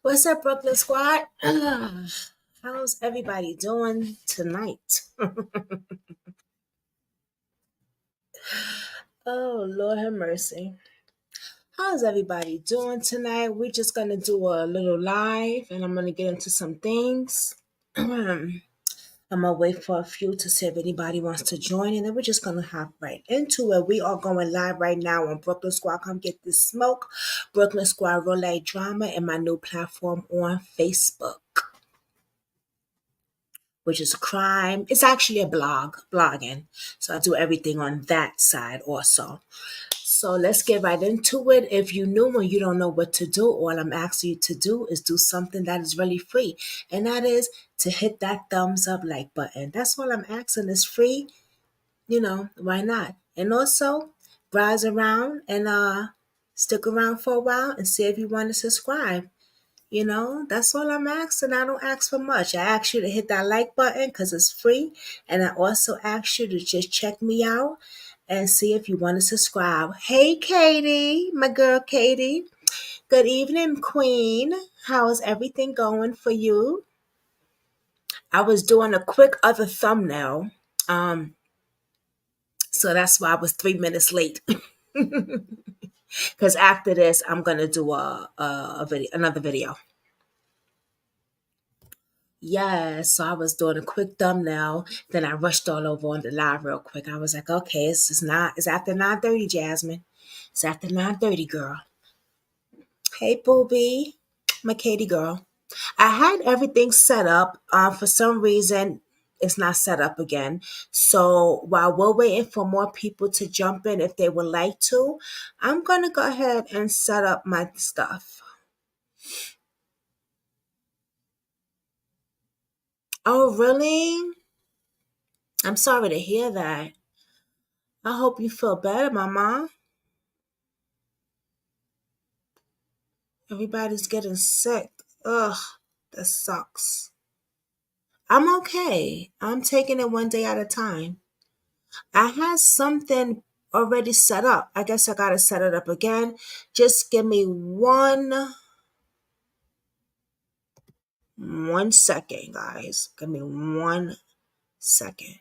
What's up, Brooklyn Squad? How's everybody doing tonight? Oh, Lord have mercy. How's everybody doing tonight? We're just going to do a little live and I'm going to get into some things. I'm going to wait for a few to see if anybody wants to join and then we're just going to hop right into it. We are going live right now on Brooklyn Squad. Come get this smoke. Brooklyn Squad Relay Drama and my new platform on Facebook, which is crime. It's actually a blogging. So I do everything on that side also. So let's get right into it. If you're new and you don't know what to do, all I'm asking you to do is do something that is really free. And that is to hit that thumbs up like button. That's all I'm asking. It's free. Why not? And also browse around and stick around for a while and see if you want to subscribe. That's all I'm asking. I don't ask for much. I ask you to hit that like button because it's free. And I also ask you to just check me out and see if you want to subscribe. Hey, Katie, my girl Katie. Good evening, Queen. How is everything going for you? I was doing a quick other thumbnail. So that's why I was 3 minutes late. Because after this, I'm going to do a video, another video. Yeah, so I was doing a quick thumbnail, then I rushed all over on the live real quick. I was like, okay, it's after 9:30, Jasmine. It's after 9:30, girl. Hey, booby, my Katie girl. I had everything set up. For some reason, it's not set up again. So while we're waiting for more people to jump in, if they would like to, I'm gonna go ahead and set up my stuff. Oh, really? I'm sorry to hear that. I hope you feel better, Mama. Everybody's getting sick. Ugh, that sucks. I'm okay. I'm taking it one day at a time. I had something already set up. I guess I gotta set it up again. Just give me one second, guys. Give me 1 second.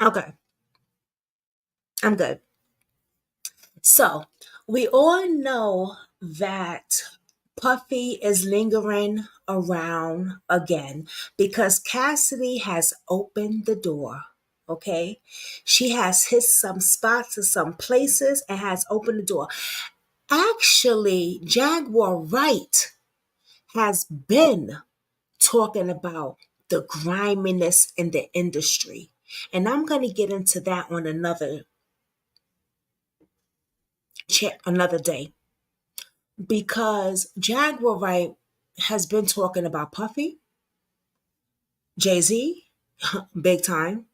Okay, I'm good. So we all know that Puffy is lingering around again because Cassidy has opened the door. Okay, she has hit some spots and some places and has opened the door. Actually, Jaguar Wright has been talking about the griminess in the industry. And I'm going to get into that on another day because Jaguar Wright has been talking about Puffy, Jay-Z, big time,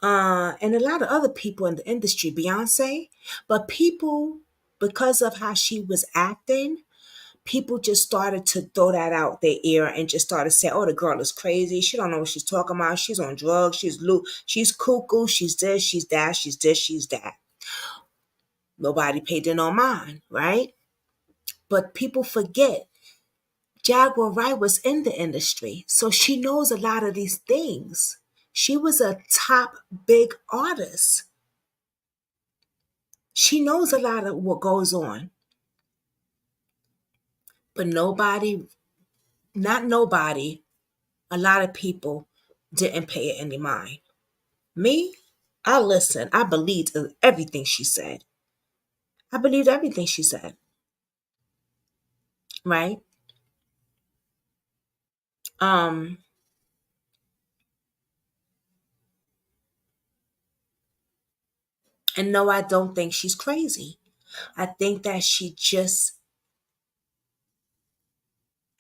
and a lot of other people in the industry, Beyonce, but people because of how she was acting, people just started to throw that out their ear and just started saying, "Oh, the girl is crazy. She don't know what she's talking about. She's on drugs. She's cuckoo. She's this. She's that. She's this. She's that." Nobody paid it no mind, right? But people forget Jaguar Wright was in the industry, so she knows a lot of these things. She was a top big artist. She knows a lot of what goes on, but nobody, not nobody, a lot of people didn't pay it any mind. Me, I listened. I believed everything she said. I believed everything she said, right? Um, and no, I don't think she's crazy. I think that she just,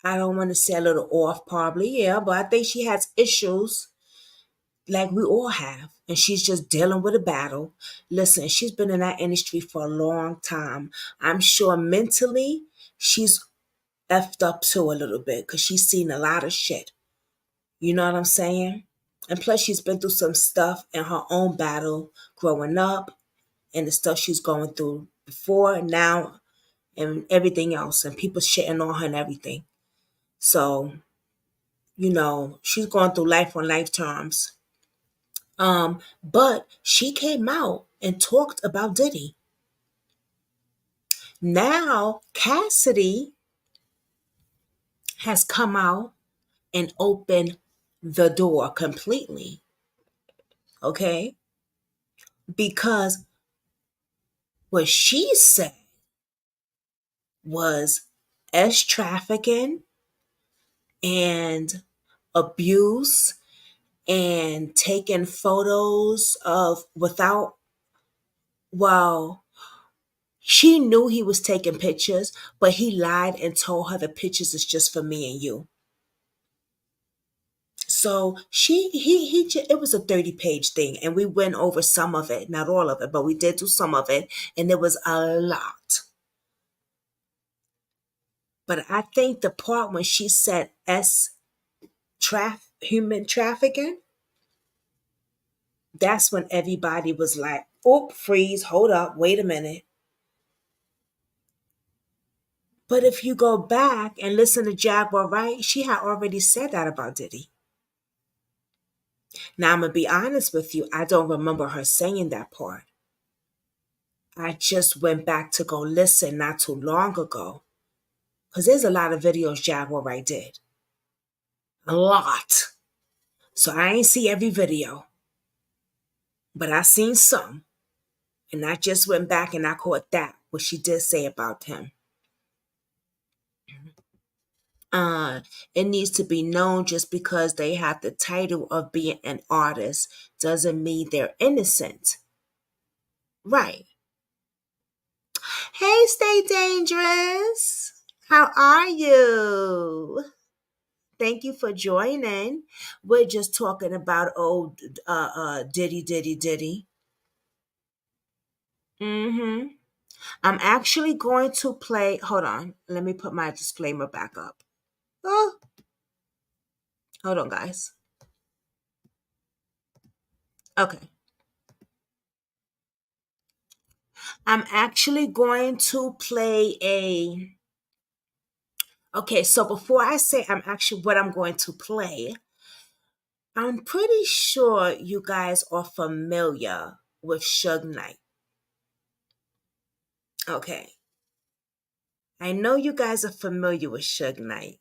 I don't want to say a little off, probably, yeah, but I think she has issues like we all have. And she's just dealing with a battle. Listen, she's been in that industry for a long time. I'm sure mentally she's effed up too a little bit because she's seen a lot of shit. You know what I'm saying? And plus, she's been through some stuff in her own battle growing up and the stuff she's going through before, now, and everything else, and people shitting on her and everything. So, she's going through life on life terms. But she came out and talked about Diddy. Now, Cassidy has come out and opened the door completely. Okay? Because what she said was S trafficking and abuse and taking photos of without, well, she knew he was taking pictures, but he lied and told her the pictures is just for me and you. So it was a 30-page thing, and we went over some of it, not all of it, but we did do some of it, and there was a lot. But I think the part when she said human trafficking, that's when everybody was like, "Oh, freeze, hold up, wait a minute." But if you go back and listen to Jaguar Wright, she had already said that about Diddy. Now I'm gonna be honest with you, I don't remember her saying that part. I just went back to go listen not too long ago. Because there's a lot of videos Jaguar Wright did. A lot. So I ain't see every video. But I seen some. And I just went back and I caught that, what she did say about him. Uh, it needs to be known just because they have the title of being an artist doesn't mean they're innocent. Right. Hey, Stay Dangerous. How are you? Thank you for joining. We're just talking about old Diddy, Diddy, Diddy. Mm-hmm. I'm actually going to play. Hold on. Let me put my disclaimer back up. Oh, hold on, guys. Okay. I'm actually going to play a. Okay, so before I say I'm actually what I'm going to play, I'm pretty sure you guys are familiar with Suge Knight. Okay. I know you guys are familiar with Suge Knight.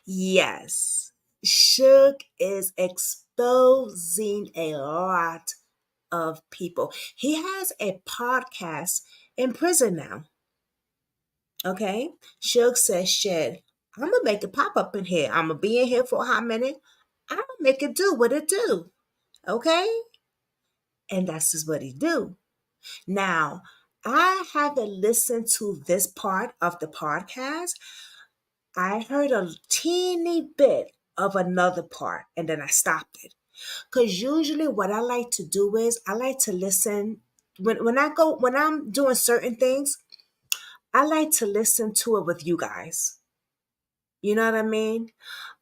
Yes. Suge is exposing a lot of people. He has a podcast in prison now. Okay? Suge says, shit, I'm going to make it pop up in here. I'm going to be in here for a hot minute. I'm going to make it do what it do. Okay? And that's just what he do. Now, I haven't listened to this part of the podcast. I heard a teeny bit of another part and then I stopped it. Because usually what I like to do is I like to listen when I'm doing certain things, I like to listen to it with you guys. You know what I mean?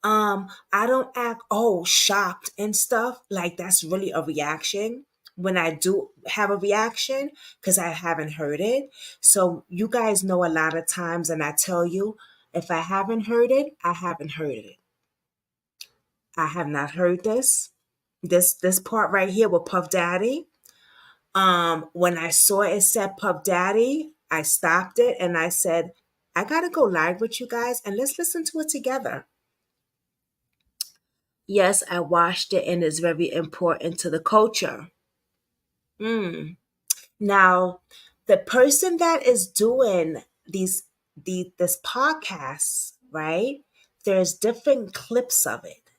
I don't act shocked and stuff. Like that's really a reaction when I do have a reaction because I haven't heard it. So you guys know a lot of times, and I tell you, if I haven't heard it, I haven't heard it. I have not heard this part right here with Puff Daddy. When I saw it said Puff Daddy, I stopped it and I said, I gotta go live with you guys and let's listen to it together. Yes, I watched it and it's very important to the culture. Mm. Now, the person that is doing this podcast, right? There's different clips of it.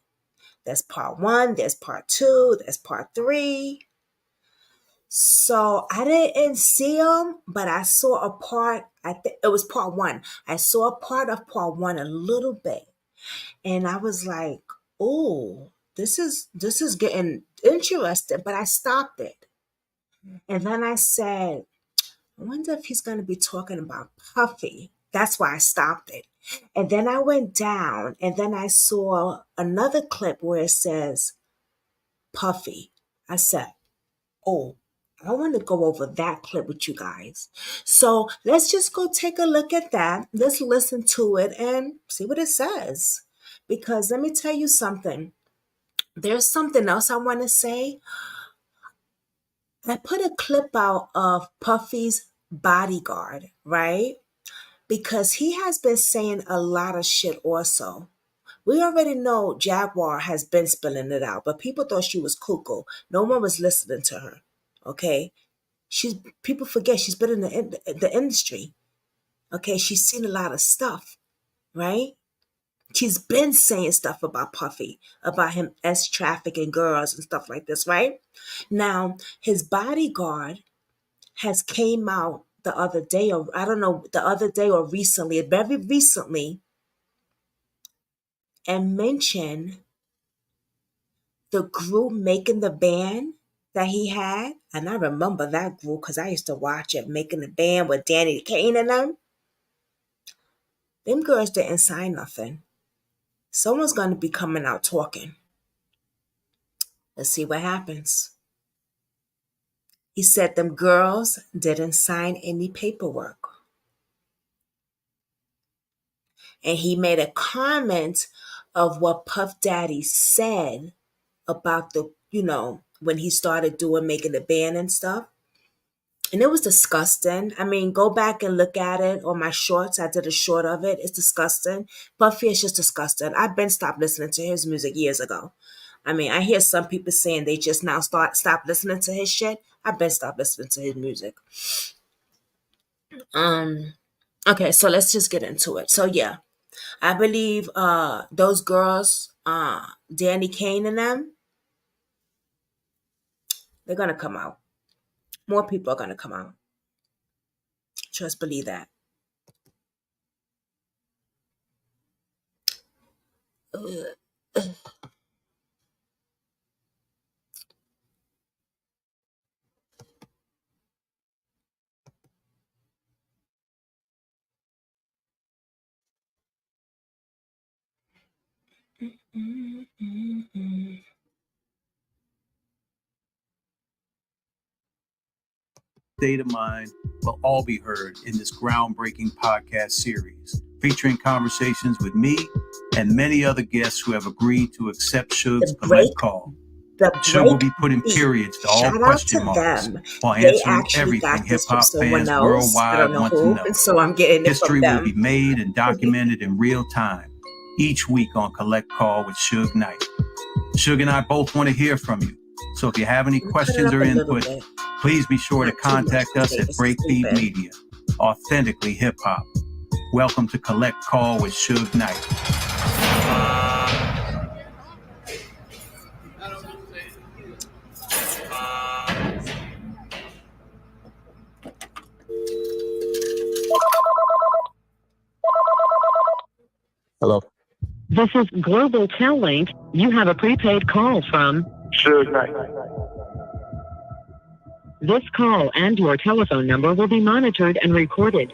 There's part one, there's part two, there's part three. So I didn't see them, but I saw a part. I think it was part one. I saw a part of part one a little bit, and I was like, "Oh, this is getting interesting." But I stopped it, and then I said, "I wonder if he's going to be talking about Puffy." That's why I stopped it, and then I went down, and then I saw another clip where it says Puffy. I said, "Oh, I want to go over that clip with you guys." So let's just go take a look at that. Let's listen to it and see what it says. Because let me tell you something. There's something else I want to say. I put a clip out of Puffy's bodyguard, right? Because he has been saying a lot of shit also. We already know Jaguar has been spilling it out, but people thought she was cuckoo. No one was listening to her. Okay? She's People forget she's been in the industry. Okay, she's seen a lot of stuff, right? She's been saying stuff about Puffy, about him trafficking girls and stuff like this, right? Now, his bodyguard has came out the other day, or I don't know, the other day or recently, very recently, and mentioned the group making the band that he had. And I remember that group because I used to watch it, making the band with Danny Kane and them. Them girls didn't sign nothing. Someone's going to be coming out talking. Let's see what happens. He said them girls didn't sign any paperwork. And he made a comment of what Puff Daddy said about when he started making the band and stuff. And it was disgusting. I mean, go back and look at it on my shorts. I did a short of it. It's disgusting. Puffy is just disgusting. I've been stopped listening to his music years ago. I mean, I hear some people saying they just now stop listening to his shit. I've been stopped listening to his music. Okay, so let's just get into it. So yeah, I believe those girls, Danny Kane and them, they're gonna come out. More people are gonna come out. Just believe that. State of Mind will all be heard in this groundbreaking podcast series, featuring conversations with me and many other guests who have agreed to accept Suge's collect call. Suge will be putting periods to all question marks while answering everything hip-hop fans worldwide want to know. So I'm getting History will be made and documented in real time, each week on Collect Call with Suge Knight. Suge and I both want to hear from you. So if you have any questions or input, please be sure to contact us at Breakbeat Media, authentically hip-hop. Welcome to Collect Call with Suge Knight. Hello. This is Global Tel-Link. You have a prepaid call from Suge Knight. This call and your telephone number will be monitored and recorded.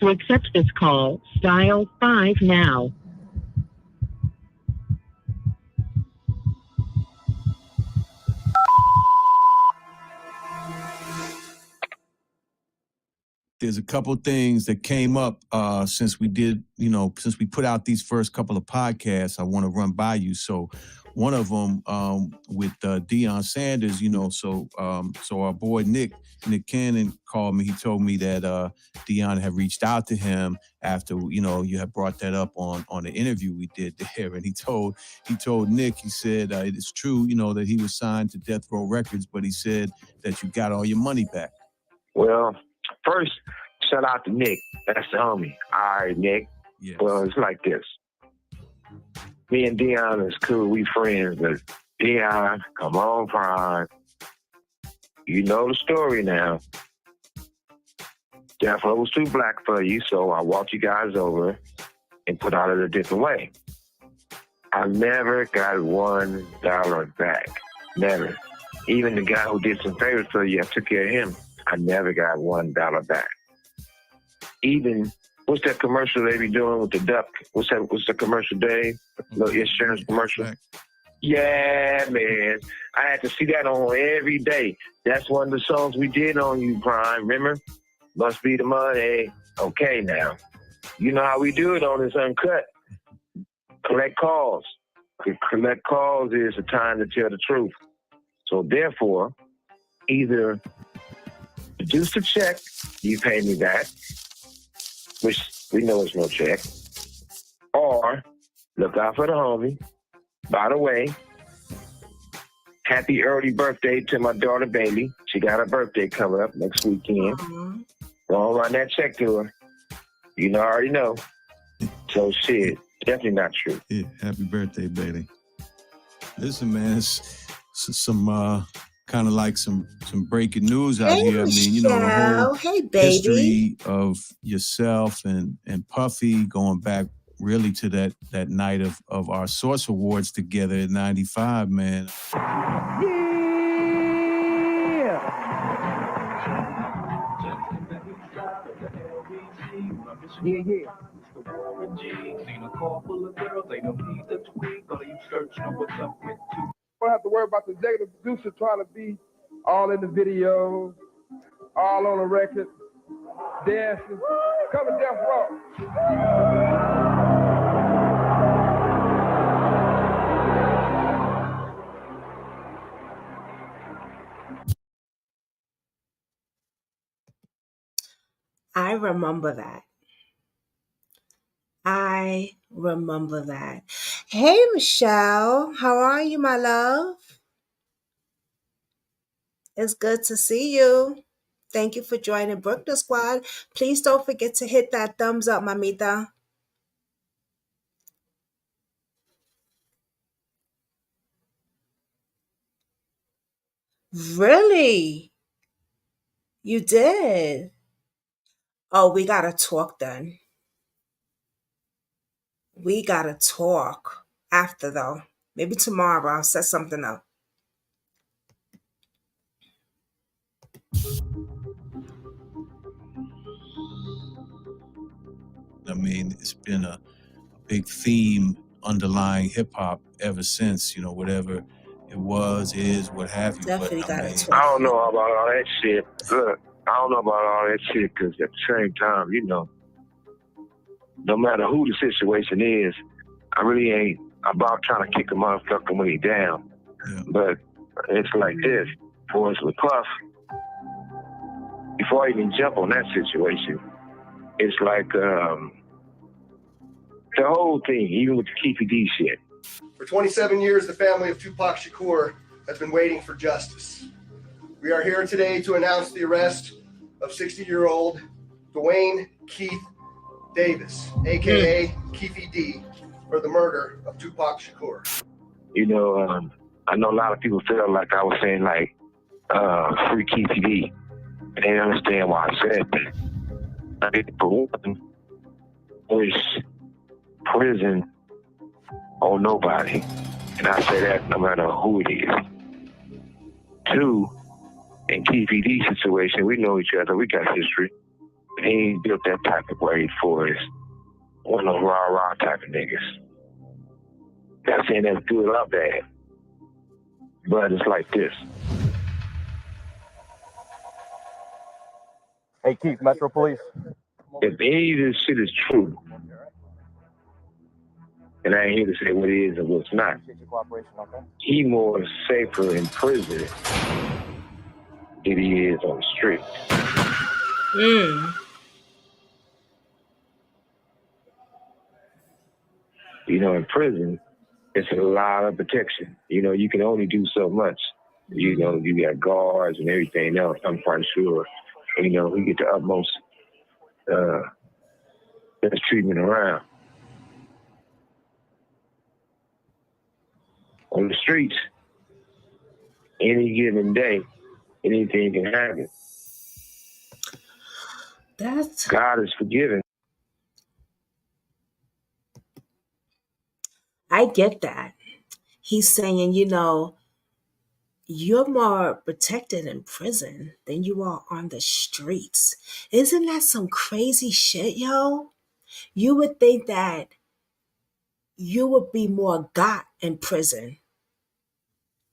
To accept this call, dial 5 now. There's a couple things that came up since we put out these first couple of podcasts. I want to run by you. So one of them with Deion Sanders, so our boy Nick Cannon called me. He told me that Deion had reached out to him after, you had brought that up on the interview we did there. And he told Nick, he said, it is true, that he was signed to Death Row Records, but he said that you got all your money back. Well, first, shout out to Nick. That's the homie. All right, Nick. Yes. Well, it's like this. Me and Deion is cool. We friends, but Deion, come on, Prime. You know the story now. Death Row was too black for you, so I walked you guys over and put out it a different way. I never got $1 back. Never. Even the guy who did some favors for you, I took care of him. I never got $1 back. Even, what's that commercial they be doing with the duck? What's the commercial, Dave? The insurance commercial? Yeah, man. I had to see that on every day. That's one of the songs we did on you, Prime. Remember? Must be the money. Okay, now. You know how we do it on this Uncut. Collect calls. Collect calls is a time to tell the truth. So therefore, either reduce the check, you pay me back, which we know is no check, or look out for the homie. By the way, happy early birthday to my daughter Bailey. She got her birthday coming up next weekend. Mm-hmm. Go on, run that check to her. You know, I already know. So shit, definitely not true. Yeah, happy birthday, Bailey. Listen, man, it's some kind of like some breaking news out here. I mean, the whole history of yourself and Puffy going back really to that night of our Source Awards together in '95, man. Yeah. Seen a car full of girls, ain't no need to tweak. All you search know what's up with you. Don't have to worry about the executive producer trying to be all in the video, all on the record, dancing. Come to Death Row. I remember that. Hey, Michelle. How are you, my love? It's good to see you. Thank you for joining Brooklyn Squad. Please don't forget to hit that thumbs up, mamita. Really? You did? Oh, we gotta talk then. We gotta talk after though. Maybe tomorrow I'll set something up. I mean, it's been a big theme underlying hip hop ever since, whatever it was, is, what have you. Definitely but, gotta talk. I don't know about all that shit. Look, I don't know about all that shit because at the same time, no matter who the situation is, I really ain't about trying to kick a motherfucker when he down. Yeah. But it's like this. For us with Puff, before I even jump on that situation, it's like the whole thing, even with the Keefy D shit. For 27 years, the family of Tupac Shakur has been waiting for justice. We are here today to announce the arrest of 60-year-old Dwayne Keith Davis, a.k.a. Keefy D, for the murder of Tupac Shakur. I know a lot of people feel like I was saying, free Keefy D. They didn't understand why I said that. I think for one, was prison or nobody. And I say that no matter who it is. Two, in Keefy D situation, we know each other. We got history. he ain't built that type of way for us. One of those rah-rah type of niggas. Not saying that's good or bad, but it's like this. Hey, Keith, Metro Police. If any of this shit is true, and I ain't here to say what it is and what's not, he more safer in prison than he is on the street. You know, in prison, it's a lot of protection. You know, you can only do so much. You know, you got guards and everything else. I'm quite sure, you know, we get the utmost best treatment around. On the streets, any given day, anything can happen. God is forgiving. I get that. He's saying, you know, you're more protected in prison than you are on the streets. Isn't that some crazy shit, yo? You would think that you would be more got in prison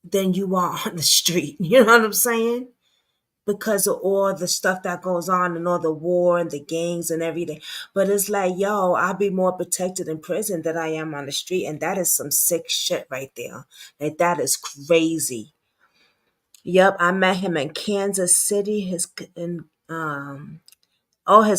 than you are on the street. You know what I'm saying? Because of all the stuff that goes on and all the war and the gangs and everything. But it's like, yo, I'll be more protected in prison than I am on the street. And that is some sick shit right there. Like, that is crazy. Yep, I met him in Kansas City, his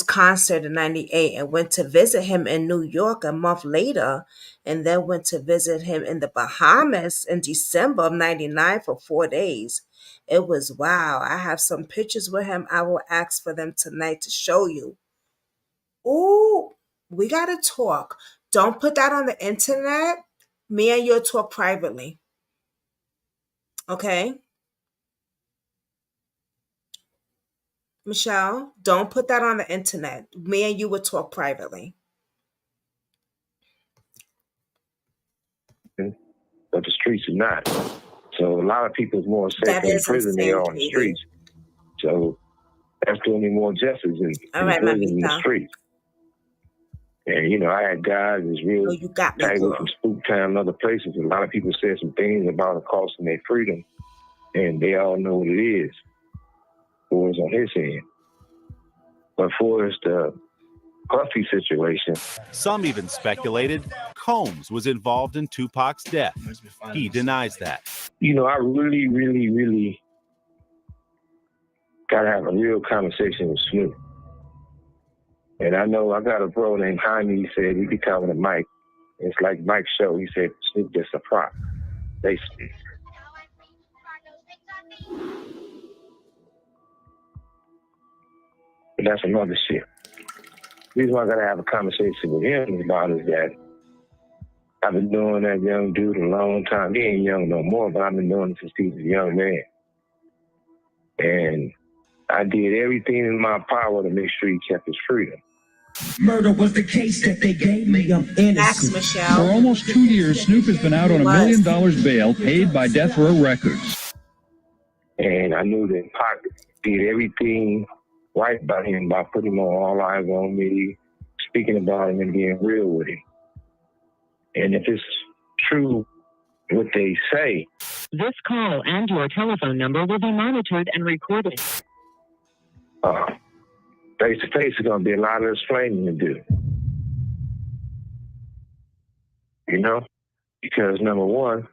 concert in 98, and went to visit him in New York a month later, and then went to visit him in the Bahamas in December of 99 for 4 days. It was wow. I have some pictures with him. I will ask for them tonight to show you. Ooh, we gotta talk. Don't put that on the internet. Me and you'll talk privately. Okay? Michelle, don't put that on the internet. Me and you will talk privately. But the streets are not. So a lot of people is more safe in prison than they are on the streets. So that's doing me more justice in prison than the streets. And, you know, I had guys that's real tight from Spook Town and other places. A lot of people said some things about it costing their freedom. And they all know what it is. For us on his end. But for us, the Puffy situation. Some even speculated Combs was involved in Tupac's death. He denies that. You know, I really, really, really got to have a real conversation with Snoop. And I know I got a bro named Jaime. He said he be coming to Mike. It's like Mike's show. He said Snoop just a prop, basically. But that's another shit. The reason why I got to have a conversation with him about is that I've been knowing that young dude a long time. He ain't young no more, but I've been knowing him since he was a young man. And I did everything in my power to make sure he kept his freedom. Murder was the case that they gave me. I'm innocent. For almost 2 years, Snoop has been out on $1 million bail paid by Death Row Records. And I knew that Pac did everything right by him by putting him on All Eyes on Me, speaking about him and being real with him. And if it's true what they say. This call and your telephone number will be monitored and recorded. Face to face is going to be a lot of explaining to do. You know? Because number one,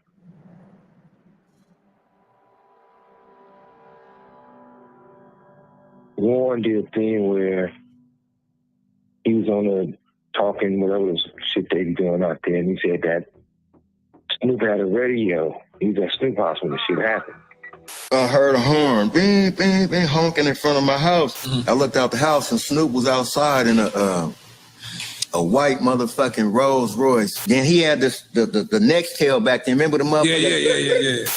Warren did a thing where he was on the talking, whatever shit they be doing out there, and he said that Snoop had a radio. He was at Snoop House when the shit happened. I heard a horn, bing, bing, bing, honking in front of my house. I looked out the house and Snoop was outside in a white motherfucking Rolls Royce. Then he had this the next tail back there. Remember the motherfucker? Yeah.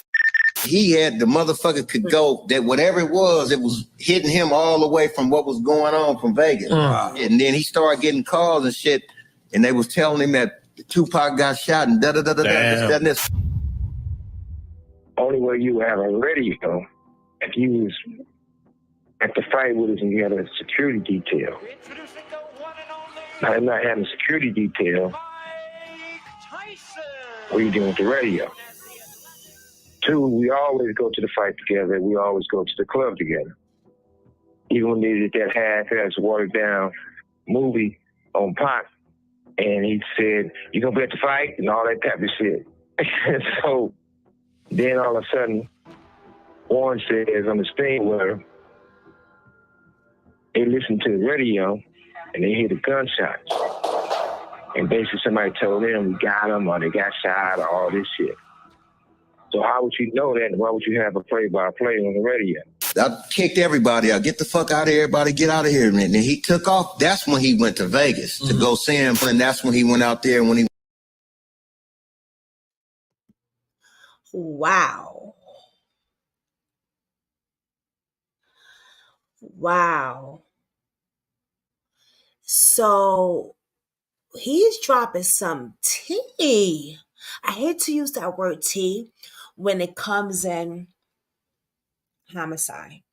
He had the motherfucker could go that whatever it was hitting him all the way from what was going on from Vegas. And then he started getting calls and shit, and they was telling him that Tupac got shot and this. Only way you have a radio if you was at got to fight with us and you had a security detail. Now, him not having a security detail, what are you doing with the radio? 2, we always go to the fight together. We always go to the club together. Even when they did that half-ass watered-down movie on Pac, and he said, "You gonna be at the fight?" and all that type of shit. So then all of a sudden, Warren says on the thing where they listen to the radio and they hear the gunshots. And basically somebody told them we got them or they got shot or all this shit. So how would you know that and why would you have a play-by-play on the radio? I kicked everybody out. Get the fuck out of here, everybody. Get out of here. And then he took off. That's when he went to Vegas to go see him. And that's when he went out there. When he Wow. Wow. So he's dropping some tea. I hate to use that word tea when it comes in homicide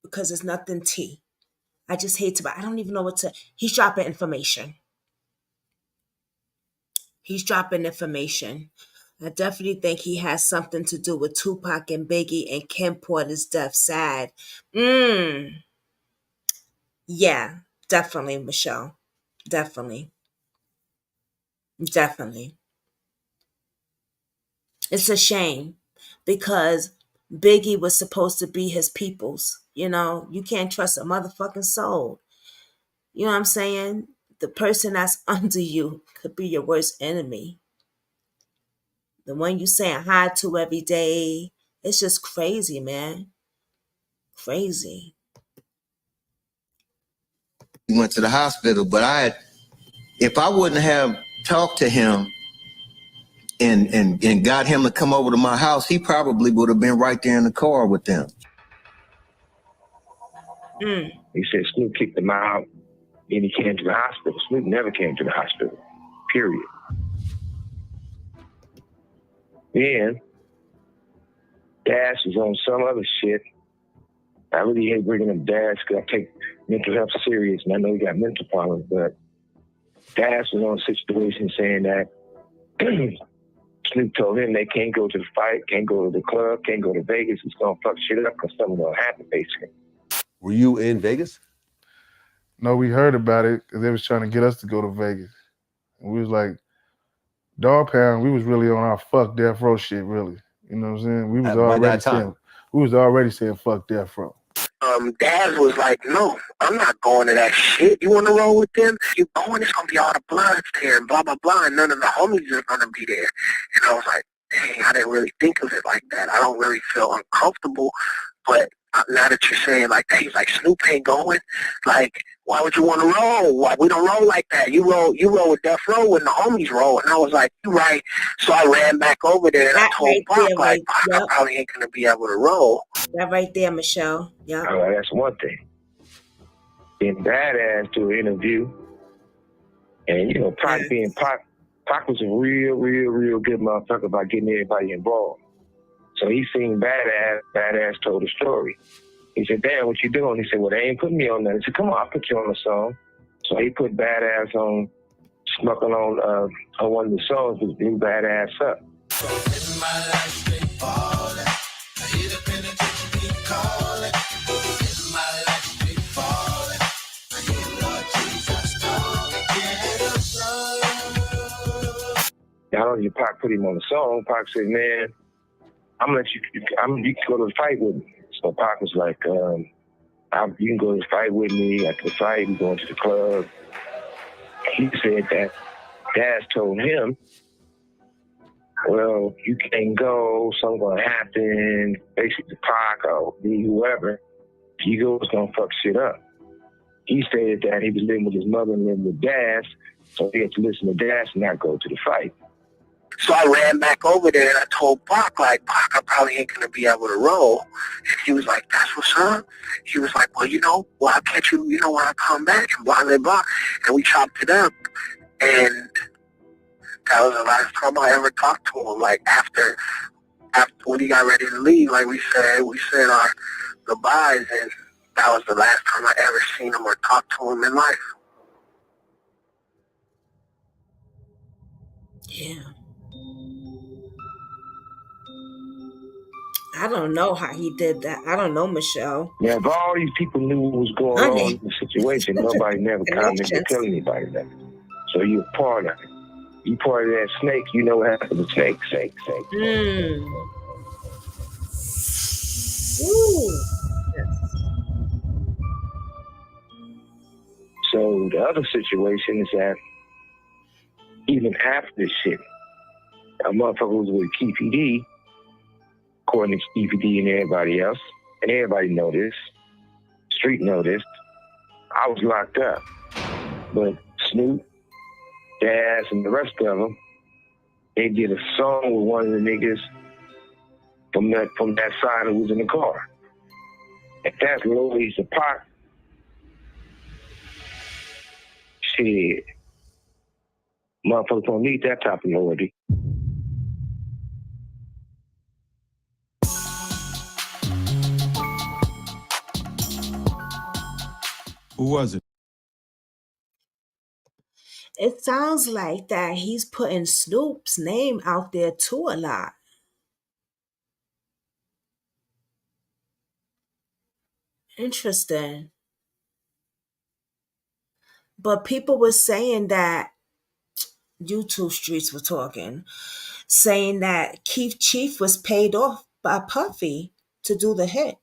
because it's nothing tea. I just hate to, but I don't even know what to. He's dropping information. He's dropping information. I definitely think he has something to do with Tupac and Biggie and Kim Porter's death. Sad. Yeah, definitely, Michelle. Definitely. Definitely. It's a shame because Biggie was supposed to be his people's. You know, you can't trust a motherfucking soul. You know what I'm saying? The person that's under you could be your worst enemy. The one you saying hi to every day. It's just crazy, man. Crazy. went to the hospital, but if I wouldn't have talked to him and got him to come over to my house, he probably would have been right there in the car with them. He said Snoop kicked him out and he came to the hospital. Snoop never came to the hospital, period. Then Dash was on some other shit. I really hate bringing up Dash because I take mental health serious and I know he got mental problems, but Dash was on a situation saying that Snoop told him they can't go to the fight, can't go to the club, can't go to Vegas. It's going to fuck shit up because something's going to happen, basically. Were you in Vegas? No, we heard about it because they was trying to get us to go to Vegas. And we was like, Dog Pound, we was really on our fuck Death Row shit, really. You know what I'm saying? We was already saying fuck Death Row. Dad was like, no, I'm not going to that shit. You want to roll with them? You going, it's going to be all the bloods there and blah, blah, blah, and none of the homies are going to be there. And I was like, dang, I didn't really think of it like that. I don't really feel uncomfortable, but now that you're saying like that, he's like, Snoop ain't going. Like, why would you want to roll? Why we don't roll like that? You roll with Death Row when the homies roll. And I was like, you're right. So I ran back over there and I told Pac, like, I probably ain't gonna be able to roll. That right there, Michelle. Yeah. That's one thing. Being badass to an interview, and you know, Pac being Pac was a real good motherfucker about getting everybody involved. So he seen badass told a story. He said, damn, what you doing? He said, well, they ain't putting me on that. He said, come on, I'll put you on a song. So he put badass on, snuggling on one of the songs, which blew badass up. Not only did Pac put him on the song, Pac said, man, I'm gonna let you can go to the fight with me. So Pac was like, you can go to the fight with me. After the fight, we going to the club. He said that Daz told him, well, you can't go, something's gonna happen. Basically, Pac or me, whoever, if you go, it's gonna fuck shit up. He stated that he was living with his mother and living with Daz, so he had to listen to Daz and not go to the fight. So I ran back over there and I told Pac, like, Pac, I probably ain't going to be able to roll. And he was like, that's what's up. He was like, well, I'll catch you, when I come back and blah, blah, blah. And we chopped it up. And that was the last time I ever talked to him. Like, after when he got ready to leave, like we said our goodbyes. And that was the last time I ever seen him or talked to him in life. Yeah. I don't know how he did that. I don't know, Michelle. Now, if all these people knew what was going on in the situation, nobody never commented or tell anybody that. So you're part of it. You part of that snake, you know what happened to snake. Ooh. So the other situation is that even after this shit, a motherfucker was with Keith D, according to Keith D and everybody else, and everybody know this, street know this, I was locked up. But Snoop, Daz, and the rest of them, they did a song with one of the niggas from that side who was in the car. If that's Louis the Pac, shit, motherfuckers don't need that type of loyalty. Who was it? It sounds like that he's putting Snoop's name out there too a lot. Interesting. But people were saying that YouTube streets were talking, saying that Keith Chief was paid off by Puffy to do the hit.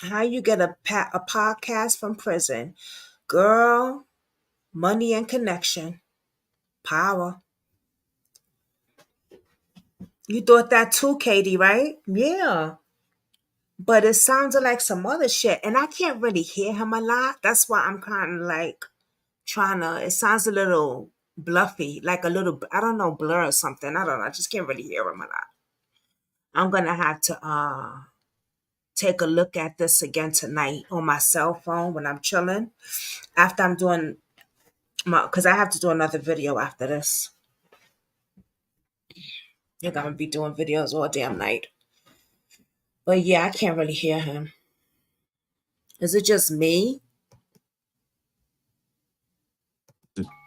How you get a podcast from prison? Girl, money and connection. Power. You thought that too, Katie, right? Yeah. But it sounded like some other shit. And I can't really hear him a lot. That's why I'm kind of like trying to, it sounds a little bluffy, like a little, I don't know, blur or something. I don't know. I just can't really hear him a lot. I'm going to have to take a look at this again tonight on my cell phone when I'm chilling. After I'm doing because I have to do another video after this. You're going to be doing videos all damn night. But yeah, I can't really hear him. Is it just me?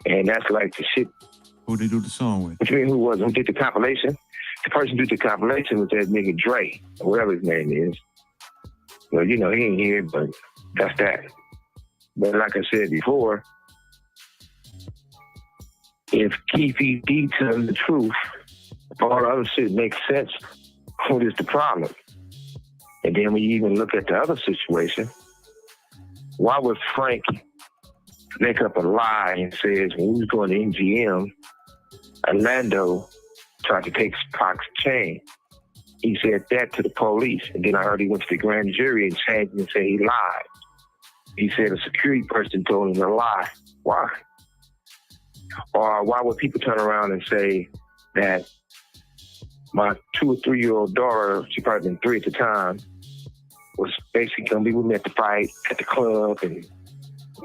And that's like the shit. Who they do the song with? What you mean who did the compilation? The person who did the compilation was that nigga Dre, or whatever his name is. Well, you know, he ain't here, but that's that. But like I said before, if Keith D tells the truth, all the other shit makes sense, what is the problem? And then when you even look at the other situation, why would Frank make up a lie and says when we was going to MGM, Orlando tried to take Pac's chain? He said that to the police, and then I heard he went to the grand jury and changed and said he lied. He said a security person told him to lie. Why? Or why would people turn around and say that my 2 or 3 year old daughter, she probably been 3 at the time, was basically gonna be with me at the fight, at the club, and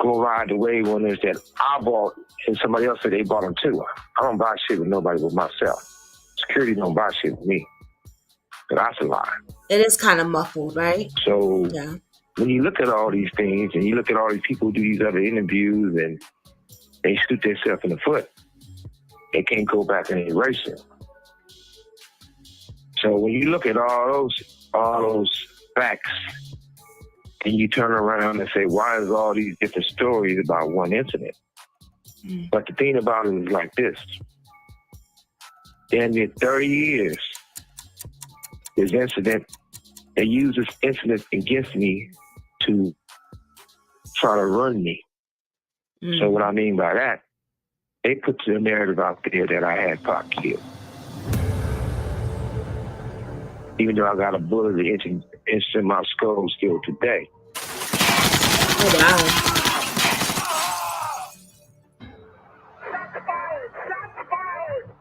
go ride the wave when there's that I bought, and somebody else said they bought them too. I don't buy shit with nobody but myself. Security don't buy shit with me. But that's a lie. It is kind of muffled, right? So yeah. When you look at all these things, and you look at all these people who do these other interviews, and they shoot themselves in the foot, they can't go back and erase it. So when you look at all those facts, and you turn around and say, why is all these different stories about one incident? But the thing about it is like this. In the 30 years, this incident, they use this incident against me to try to run me. So what I mean by that, they put the narrative out there that I had Pac killed. Even though I got a bullet in my skull still today. Oh, wow.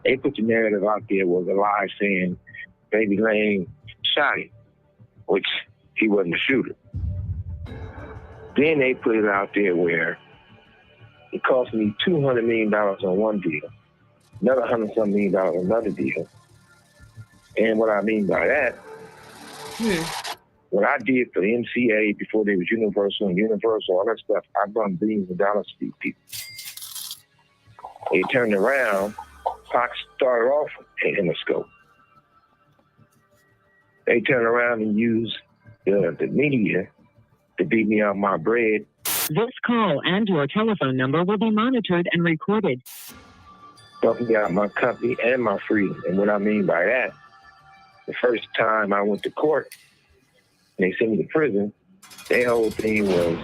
They put the narrative out there was a lie saying Baby Lane shot him, which he wasn't the shooter. Then they put it out there where it cost me $200 million on one deal, another $100-some million on another deal, And what I mean by that, what I did for MCA before they was Universal, all that stuff, I run billions of dollars for these people. They turned around, Pac started off in the scope. They turned around and used the media to beat me out my bread. This call and your telephone number will be monitored and recorded. Talking about my company and my freedom. And what I mean by that, the first time I went to court and they sent me to prison, their whole thing was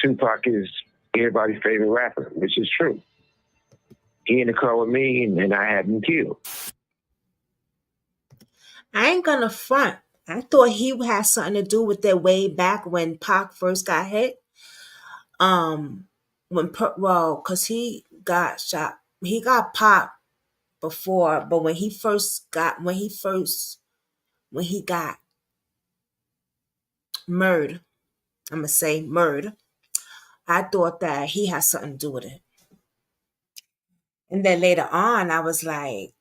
Tupac is everybody's favorite rapper, which is true. He in the car with me and I had him killed. I ain't gonna front. I thought he had something to do with that way back when Pac first got hit. Cause he got shot. He got popped before, but when he got murdered, I'm gonna say murdered, I thought that he had something to do with it. And then later on, I was like,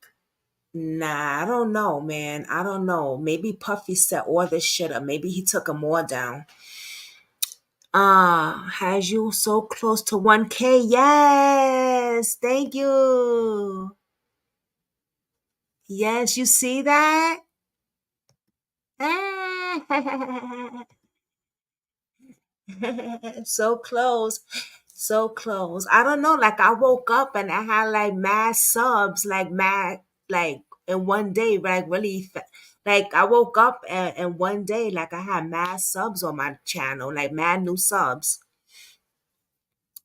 nah, I don't know, man. I don't know. Maybe Puffy set all this shit up. Maybe he took them all down. Has you so close to 1K? Yes. Thank you. Yes, you see that? So close. So close. I don't know. Like, I woke up and I had like mad subs, like in one day, like really, like I woke up and one day, like I had mad subs on my channel, like mad new subs.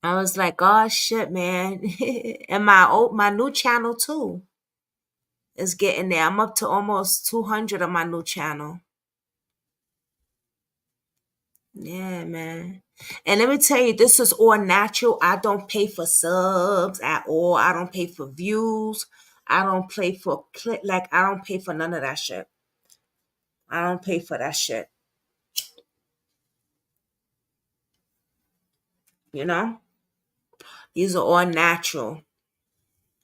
I was like, oh shit, man. And my new channel too is getting there. I'm up to almost 200 on my new channel. Yeah, man. And let me tell you, this is all natural. I don't pay for subs at all. I don't pay for views. I don't pay for I don't pay for none of that shit. I don't pay for that shit. You know? These are all natural.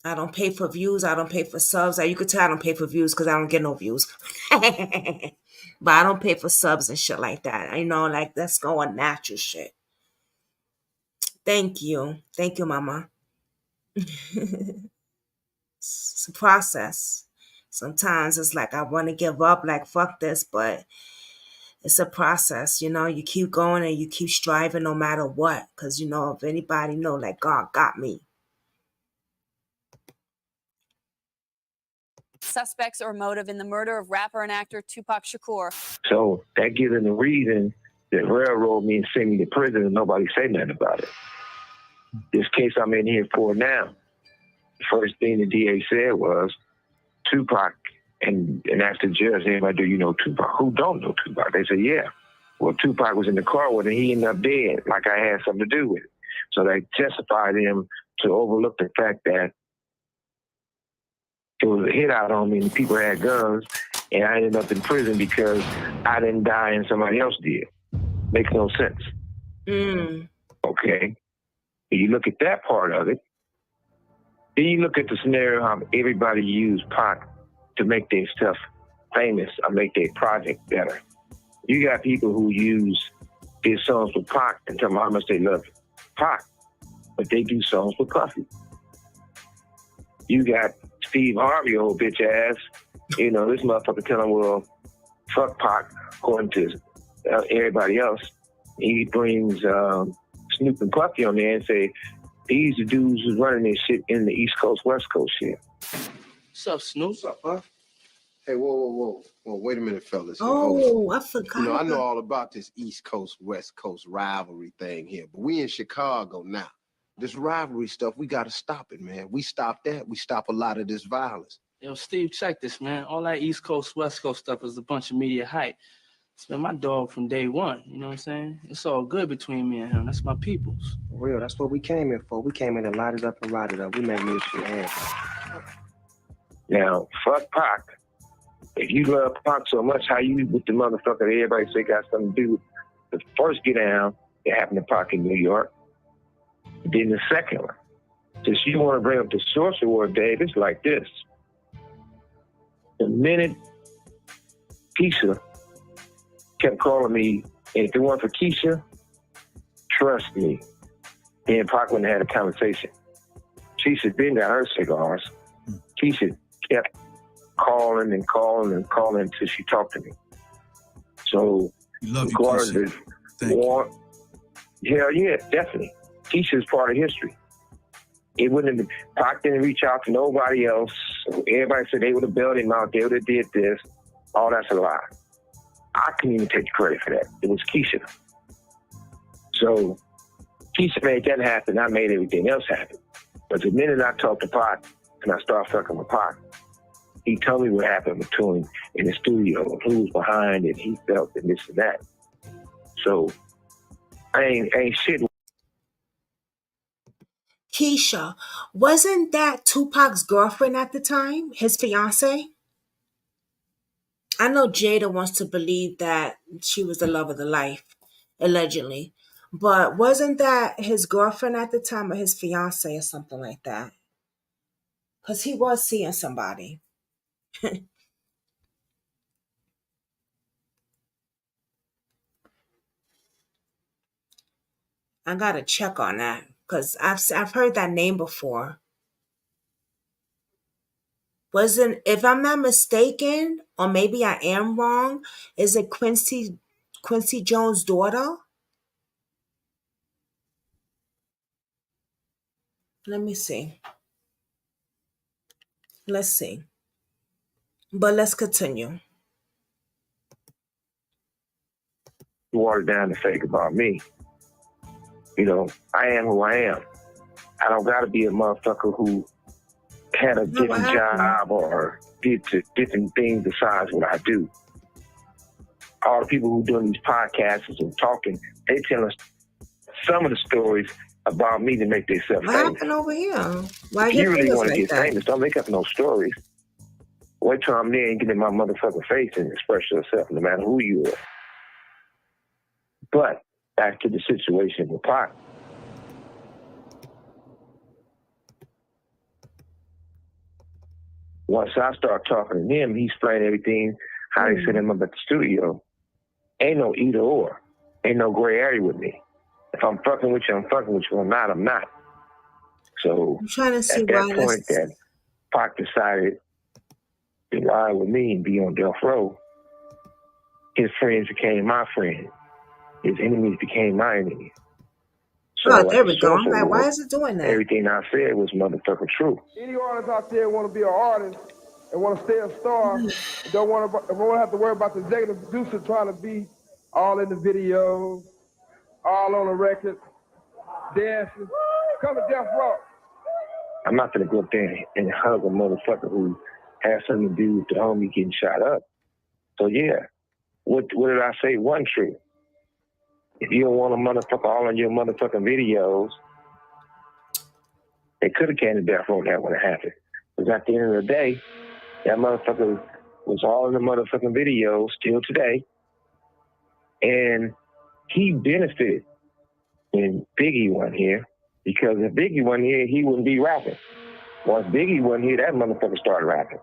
I don't pay for views. I don't pay for subs. You could tell I don't pay for views because I don't get no views. But I don't pay for subs and shit like that. You know, like that's going natural shit. Thank you. Thank you, mama. It's a process. Sometimes it's like I want to give up, like fuck this, but it's a process, you know. You keep going and you keep striving no matter what, because you know, if anybody know, like God got me. Suspects or motive in the murder of rapper and actor Tupac Shakur. So that gives them the reason that railroad me and send me to prison and nobody say nothing about it. This case I'm in here for now, the first thing the DA said was Tupac, and asked the judge, everybody, do you know Tupac? Who don't know Tupac? They said, yeah. Well, Tupac was in the car with him. He ended up dead, like I had something to do with it. So they testified him to overlook the fact that it was a hit out on me and people had guns, and I ended up in prison because I didn't die and somebody else did. Makes no sense. Okay. If you look at that part of it, then you look at the scenario how everybody used Pac to make their stuff famous or make their project better. You got people who use their songs with Pac and tell them how much they love Pac, but they do songs with Puffy. You got Steve Harvey, old bitch ass, you know, this motherfucker telling, well, fuck Pac, according to everybody else. He brings Snoop and Puffy on there and say, these are dudes who's running this shit in the East Coast, West Coast shit. What's up, Snoop? What's up, Puff? Hey, whoa, wait a minute, fellas. Oh, I forgot. You know, I know all about this East Coast, West Coast rivalry thing here, but we in Chicago now. This rivalry stuff, we got to stop it, man. We stop that, we stop a lot of this violence. Yo, Steve, check this, man. All that East Coast, West Coast stuff is a bunch of media hype. It's been my dog from day one, you know what I'm saying? It's all good between me and him. That's my peoples. For real, that's what we came here for. We came in to light it up and ride it up. We make music happen. Now, fuck Pac. If you love Pac so much, how you with the motherfucker that everybody say got something to do with the first get down that happened to Pac in New York, then the second one. Since you want to bring up the source award, Dave, it's like this. The minute Keisha kept calling me, and if it weren't for Keisha, trust me, me and Pac wouldn't have had a conversation. Keisha didn't got her cigars. Keisha kept calling and calling and calling until she talked to me. So, regardless of war, hell yeah, definitely. Keisha is part of history. It wouldn't have been, Pac didn't reach out to nobody else. Everybody said they would have bailed him out, they would have did this. All that's a lie. I couldn't even take credit for that. It was Keisha. So Keisha made that happen. I made everything else happen. But the minute I talked to Pac and I started fucking with Pac, he told me what happened between in the studio, who was behind it, he felt and this and that. So I ain't shit. Keisha, wasn't that Tupac's girlfriend at the time, his fiance? I know Jada wants to believe that she was the love of the life, allegedly. But wasn't that his girlfriend at the time or his fiance or something like that? Because he was seeing somebody. I gotta check on that because I've heard that name before. Wasn't, if I'm not mistaken, or maybe I am wrong, is it Quincy Jones' daughter? Let me see. Let's see. But let's continue. Watered down the fake about me. You know, I am who I am. I don't gotta be a motherfucker who had a different job or did different things besides what I do. All the people who doing these podcasts and talking, they tell us some of the stories about me to make themselves What famous. happened over here? Why If you really famous want to like get that? famous, don't make up no stories. Wait till I'm there and get in my motherfucking face and express yourself, no matter who you are. But back to the situation with Pac. Once I start talking to him, he explained everything, how they set him up at the studio. Ain't no either or. Ain't no gray area with me. If I'm fucking with you, I'm fucking with you. If I'm not, I'm not. So I'm trying to see at that why point that's... that Pac decided to ride with me and be on death row, his friends became my friends. His enemies became my enemies. So Oh, there at we the go. I'm social like, why world, is it doing that? everything I said was motherfucking true. Any artists out there want to be an artist and want to stay a star, and don't want to have to worry about the executive producer trying to be all in the videos, all on the record, dancing. Come to Death Row. I'm not gonna go up there and hug a motherfucker who has something to do with the homie getting shot up. So yeah, what did I say wasn't true? If you don't want a motherfucker all on your motherfucking videos, they could have came to death row and that would have happened. Because at the end of the day, that motherfucker was all in the motherfucking videos still today. And he benefited when Biggie wasn't here. Because if Biggie wasn't here, he wouldn't be rapping. Once Biggie wasn't here, that motherfucker started rapping.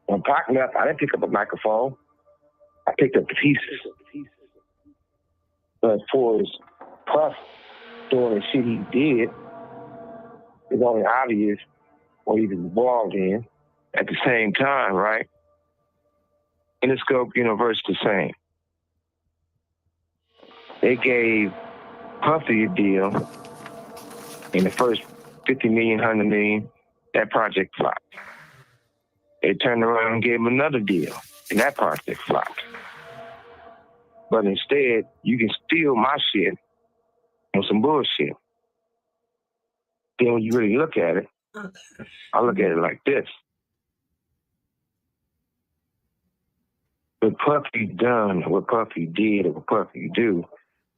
When Pac left, I didn't pick up a microphone. I picked up the pieces. But for his Puff doing the shit he did, it's only obvious what he was involved in. At the same time, right? Interscope Universe the same. They gave Puffy a deal in the first 50 million, 100 million, that project flopped. They turned around and gave him another deal, and that project flopped. But instead, you can steal my shit on some bullshit. Then when you really look at it, I look at it like this. What Puffy done, what Puffy did, or what Puffy do,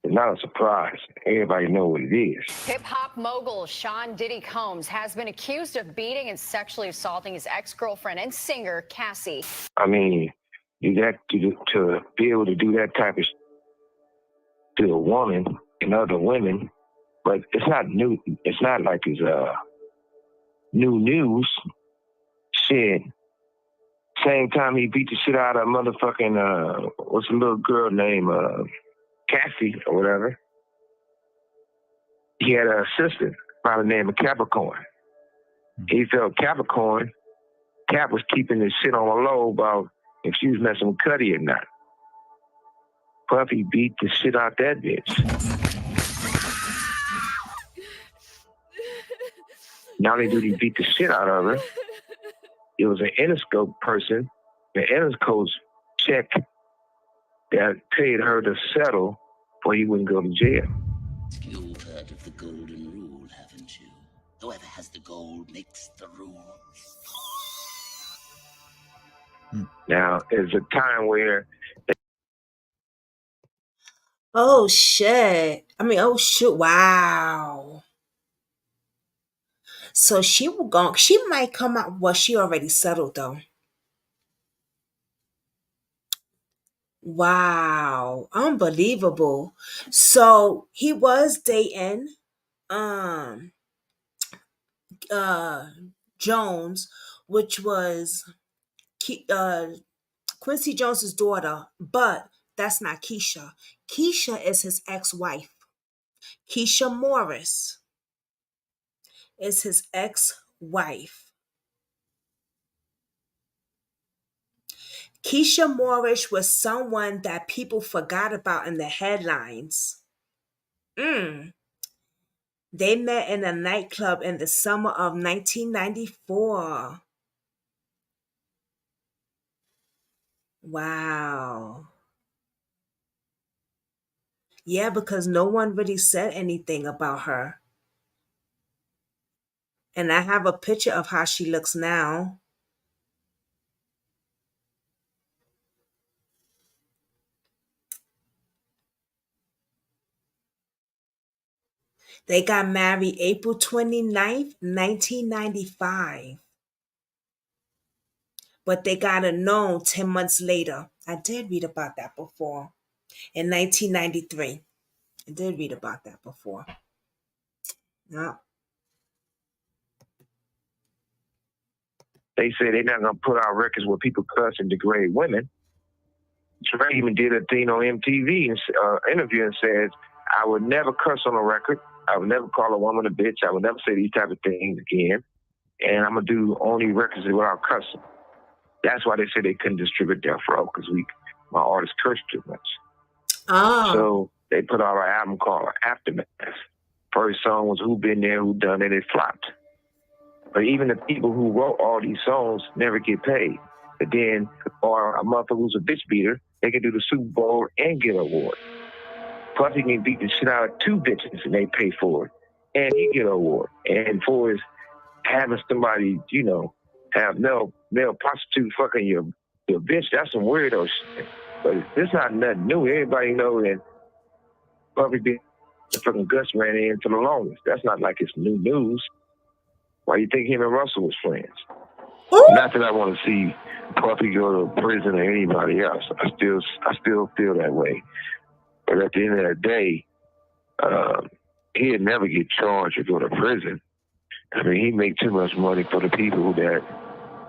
is not a surprise. Everybody know what it is. Hip-hop mogul Sean Diddy Combs has been accused of beating and sexually assaulting his ex-girlfriend and singer, Cassie. I mean, to be able to do that type of to a woman and other women, but it's not new. It's not like it's new news. Shit, Same time he beat the shit out of motherfucking, what's the little girl named, Cassie or whatever. He had an assistant by the name of Capricorn. He felt Capricorn. Cap was keeping this shit on the low about if she was messing with Cuddy or not. Puffy beat the shit out that bitch. Not only did he beat the shit out of her, it was an Interscope person, the Interscope check that paid her to settle before he wouldn't go to jail. You've heard of the golden rule, haven't you? Whoever has the gold makes the rules. Now, there's a time where Oh shit. I mean, oh shit. Wow. So she might come out. Well, she already settled though. Wow. Unbelievable. So he was dating um Jones, which was Quincy Jones's daughter, but that's not Keisha. Keisha is his ex-wife. Keisha Morris is his ex-wife. Keisha Morris was someone that people forgot about in the headlines. They met in a nightclub in the summer of 1994. Wow. Yeah, because no one really said anything about her. And I have a picture of how she looks now. They got married April 29th, 1995. But they got known 10 months later. I did read about that before. In 1993. I did read about that before. Yeah. they say they're not going to put out records where people cuss and degrade women, Dre even did a thing on MTV and interview and says, I would never cuss on a record. I would never call a woman a bitch. I would never say these type of things again. And I'm going to do only records without cussing. That's why they say they couldn't distribute Death Row, because my artists curse too much. Oh. So they put out an album called Aftermath. First song was Who Been There, Who Done It, it flopped. But even the people who wrote all these songs never get paid. But then, or a motherfucker who's a bitch beater, they can do the Super Bowl and get an award. Puffy can beat the shit out of two bitches and they pay for it. And he get an award. And for his having somebody, you know, have male prostitute fucking your bitch, that's some weirdo shit. But it's not nothing new. Everybody know that Puffy been the fucking Gus ran in for the longest. That's not like it's new news. Why you think him and Russell was friends? Not that I want to see Puffy go to prison or anybody else. I still feel that way. But at the end of the day, he'd never get charged or go to prison. I mean, he make too much money for the people that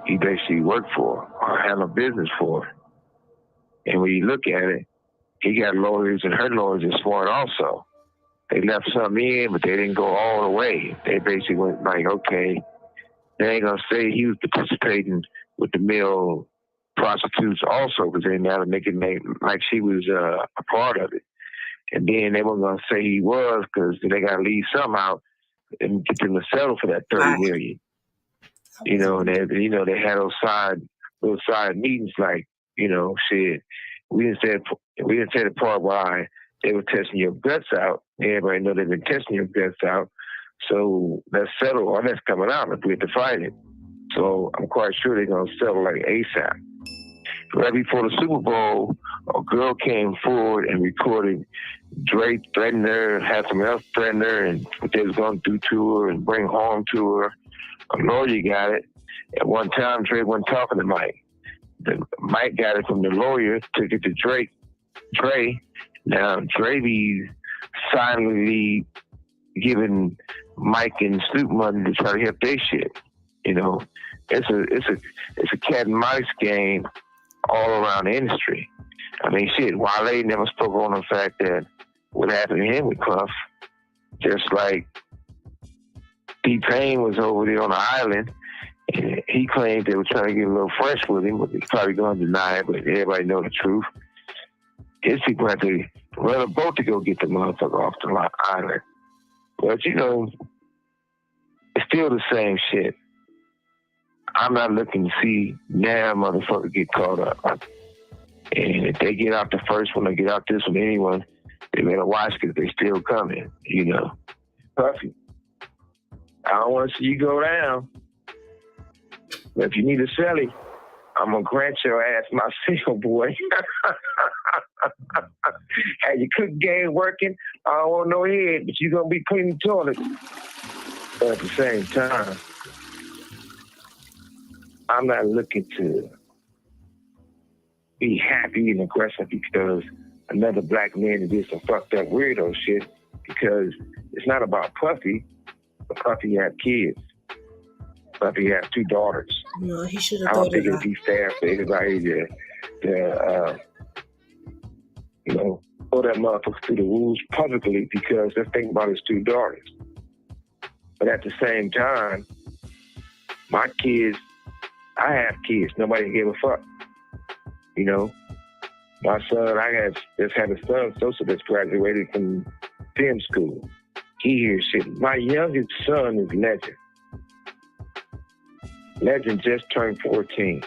he basically worked for or handle business for. And when you look at it, he got lawyers, and her lawyers are smart also. They left some in, but they didn't go all the way. They basically went like, okay, they ain't gonna say he was participating with the male prostitutes also, because they never make it like she was a part of it. And then they weren't gonna say he was, because they gotta leave some out and get them to settle for that $30 million. You know, and they had those side meetings like, you know, shit. We didn't say the part why they were testing your guts out. Everybody know they've been testing your guts out. So let's settle on that's coming out if we have to fight it. So I'm quite sure they're going to settle like ASAP. Right before the Super Bowl, a girl came forward and recorded Drake threatening her, had someone else threaten her, and what they was going to do to her and bring harm to her. A lawyer got it. At one time, Drake wasn't talking to Mike. Mike got it from the lawyer, took it to Drake. Now, Dre be silently giving Mike and Snoop money to try to help their shit. You know, it's a cat and mouse game all around the industry. I mean, shit, Wale never spoke on the fact that what happened to him with Puff, just like T-Pain was over there on the island, and he claimed they were trying to get a little fresh with him, but he's probably going to deny it, but everybody know the truth. His people had to run a boat to go get the motherfucker off the island. But, you know, it's still the same shit. I'm not looking to see now motherfucker get caught up. And if they get out the first one or get out this one, anyone, they better watch because they still coming, you know. Puffy, I don't want to see you go down. But if you need a celly, I'm going to grant your ass my seal, boy. Have your cook game working? I don't want no head, but you're going to be cleaning the toilet. But at the same time, I'm not looking to be happy and aggressive because another black man did some fucked up weirdo shit, because it's not about Puffy, but Puffy had kids. Puffy has 2 daughters. No, he should have. I don't think it'd be fair for everybody to you know, throw that motherfucker through the rules publicly, because let's think about his 2 daughters. But at the same time, my kids, I have kids. Nobody gave a fuck. You know, my son, I just had a son, Sosa, that's graduated from film school. He hears shit. My youngest son is Legend. Legend just turned 14.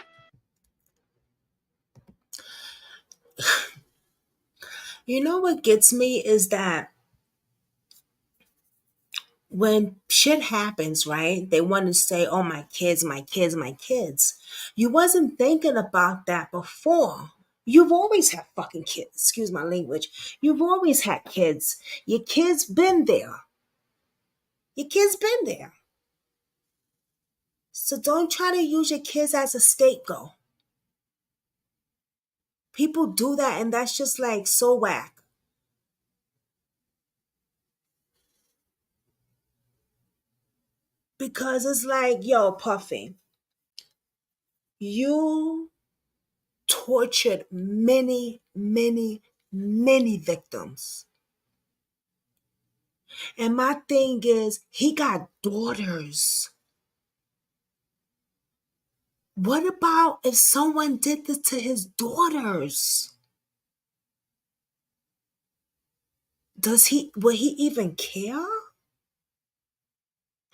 You know what gets me is that when shit happens, right, they want to say, oh, my kids, my kids, my kids. You wasn't thinking about that before. You've always had fucking kids. Excuse my language. You've always had kids. Your kids been there. Your kids been there. So don't try to use your kids as a scapegoat. People do that, and that's just like so whack. Because it's like, yo, Puffy, you tortured many, many, many victims. And my thing is, he got daughters. What about if someone did this to his daughters? Will he even care?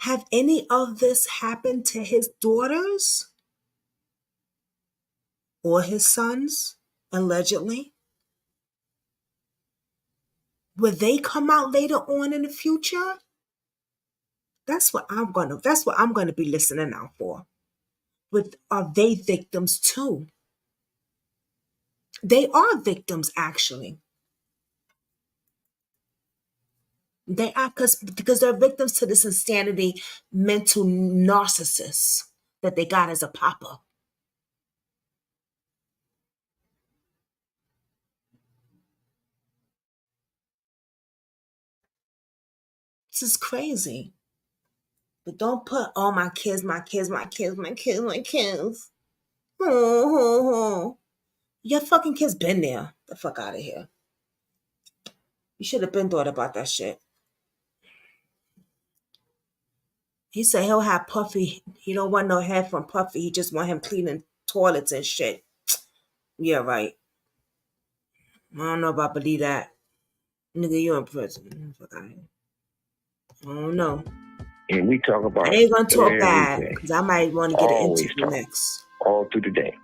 Have any of this happened to his daughters? Or his sons, allegedly? Will they come out later on in the future? That's what I'm gonna be listening out for. But are they victims too? They are victims, actually. They are, because they're victims to this insanity, mental narcissist that they got as a papa. This is crazy. But don't put, oh, my kids, my kids, my kids, my kids, my kids. Oh. Your fucking kids been there. The fuck out of here. You should have been thought about that shit. He said he'll have Puffy. He don't want no head from Puffy. He just want him cleaning toilets and shit. Yeah, right. I don't know if I believe that. Nigga, you in prison. I don't know. And we talk about I ain't gonna talk bad, because I might want to get an interview next. All through the day.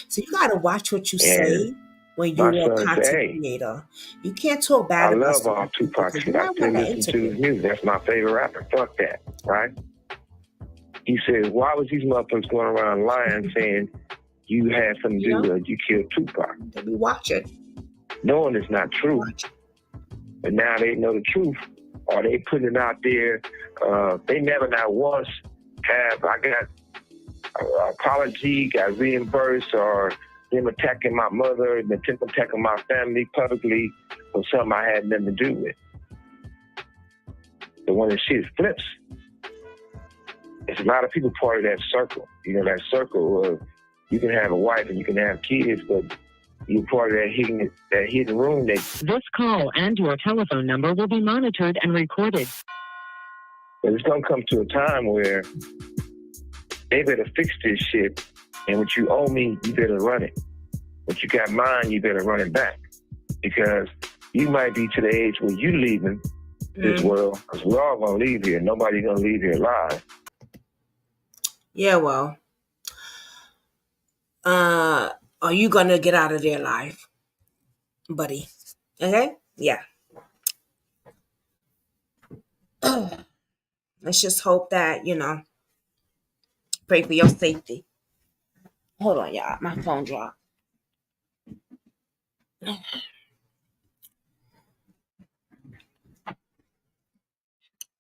So you gotta watch what you say when you're a content creator. You can't talk bad about I love all Tupac shit. I still listen to his music. That's my favorite rapper. Fuck that, right? He says, why was these motherfuckers going around lying saying you had something to do with it, you killed Tupac? They be watching. Knowing it's not true. But now they know the truth. Or they putting it out there. They never not once have, I got an apology, got reimbursed, or them attacking my mother and attacking my family publicly for something I had nothing to do with. The one that shit flips. it's a lot of people part of that circle. You know, that circle of you can have a wife and you can have kids, but you're part of that hidden room. This call and your telephone number will be monitored and recorded. But it's gonna come to a time where they better fix this shit, and what you owe me, you better run it. What you got mine, you better run it back, because you might be to the age where you leaving this world, because we're all gonna leave here. Nobody's gonna leave here alive. Yeah, well, are you gonna get out of there alive, buddy? Okay, yeah. Let's just hope that, pray for your safety. Hold on, y'all. My phone dropped.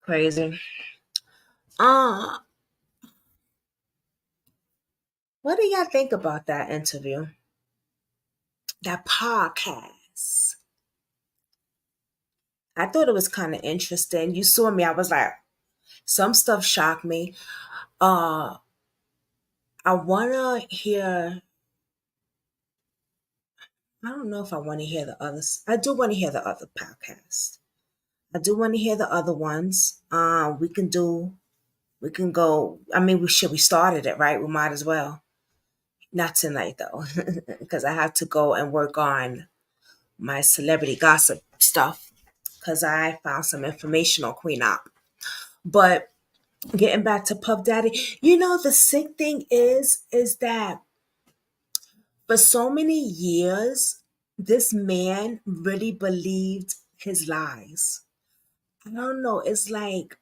Crazy. What do y'all think about that interview? That podcast? I thought it was kind of interesting. You saw me. I was like, some stuff shocked me. I want to hear... I don't know if I want to hear the others. I do want to hear the other podcasts. I do want to hear the other ones. We can go. I mean, we started it, right? We might as well. Not tonight though, because I have to go and work on my celebrity gossip stuff, because I found some information on Queen Op. But getting back to Puff Daddy, the sick thing is that for so many years, this man really believed his lies. I don't know. It's like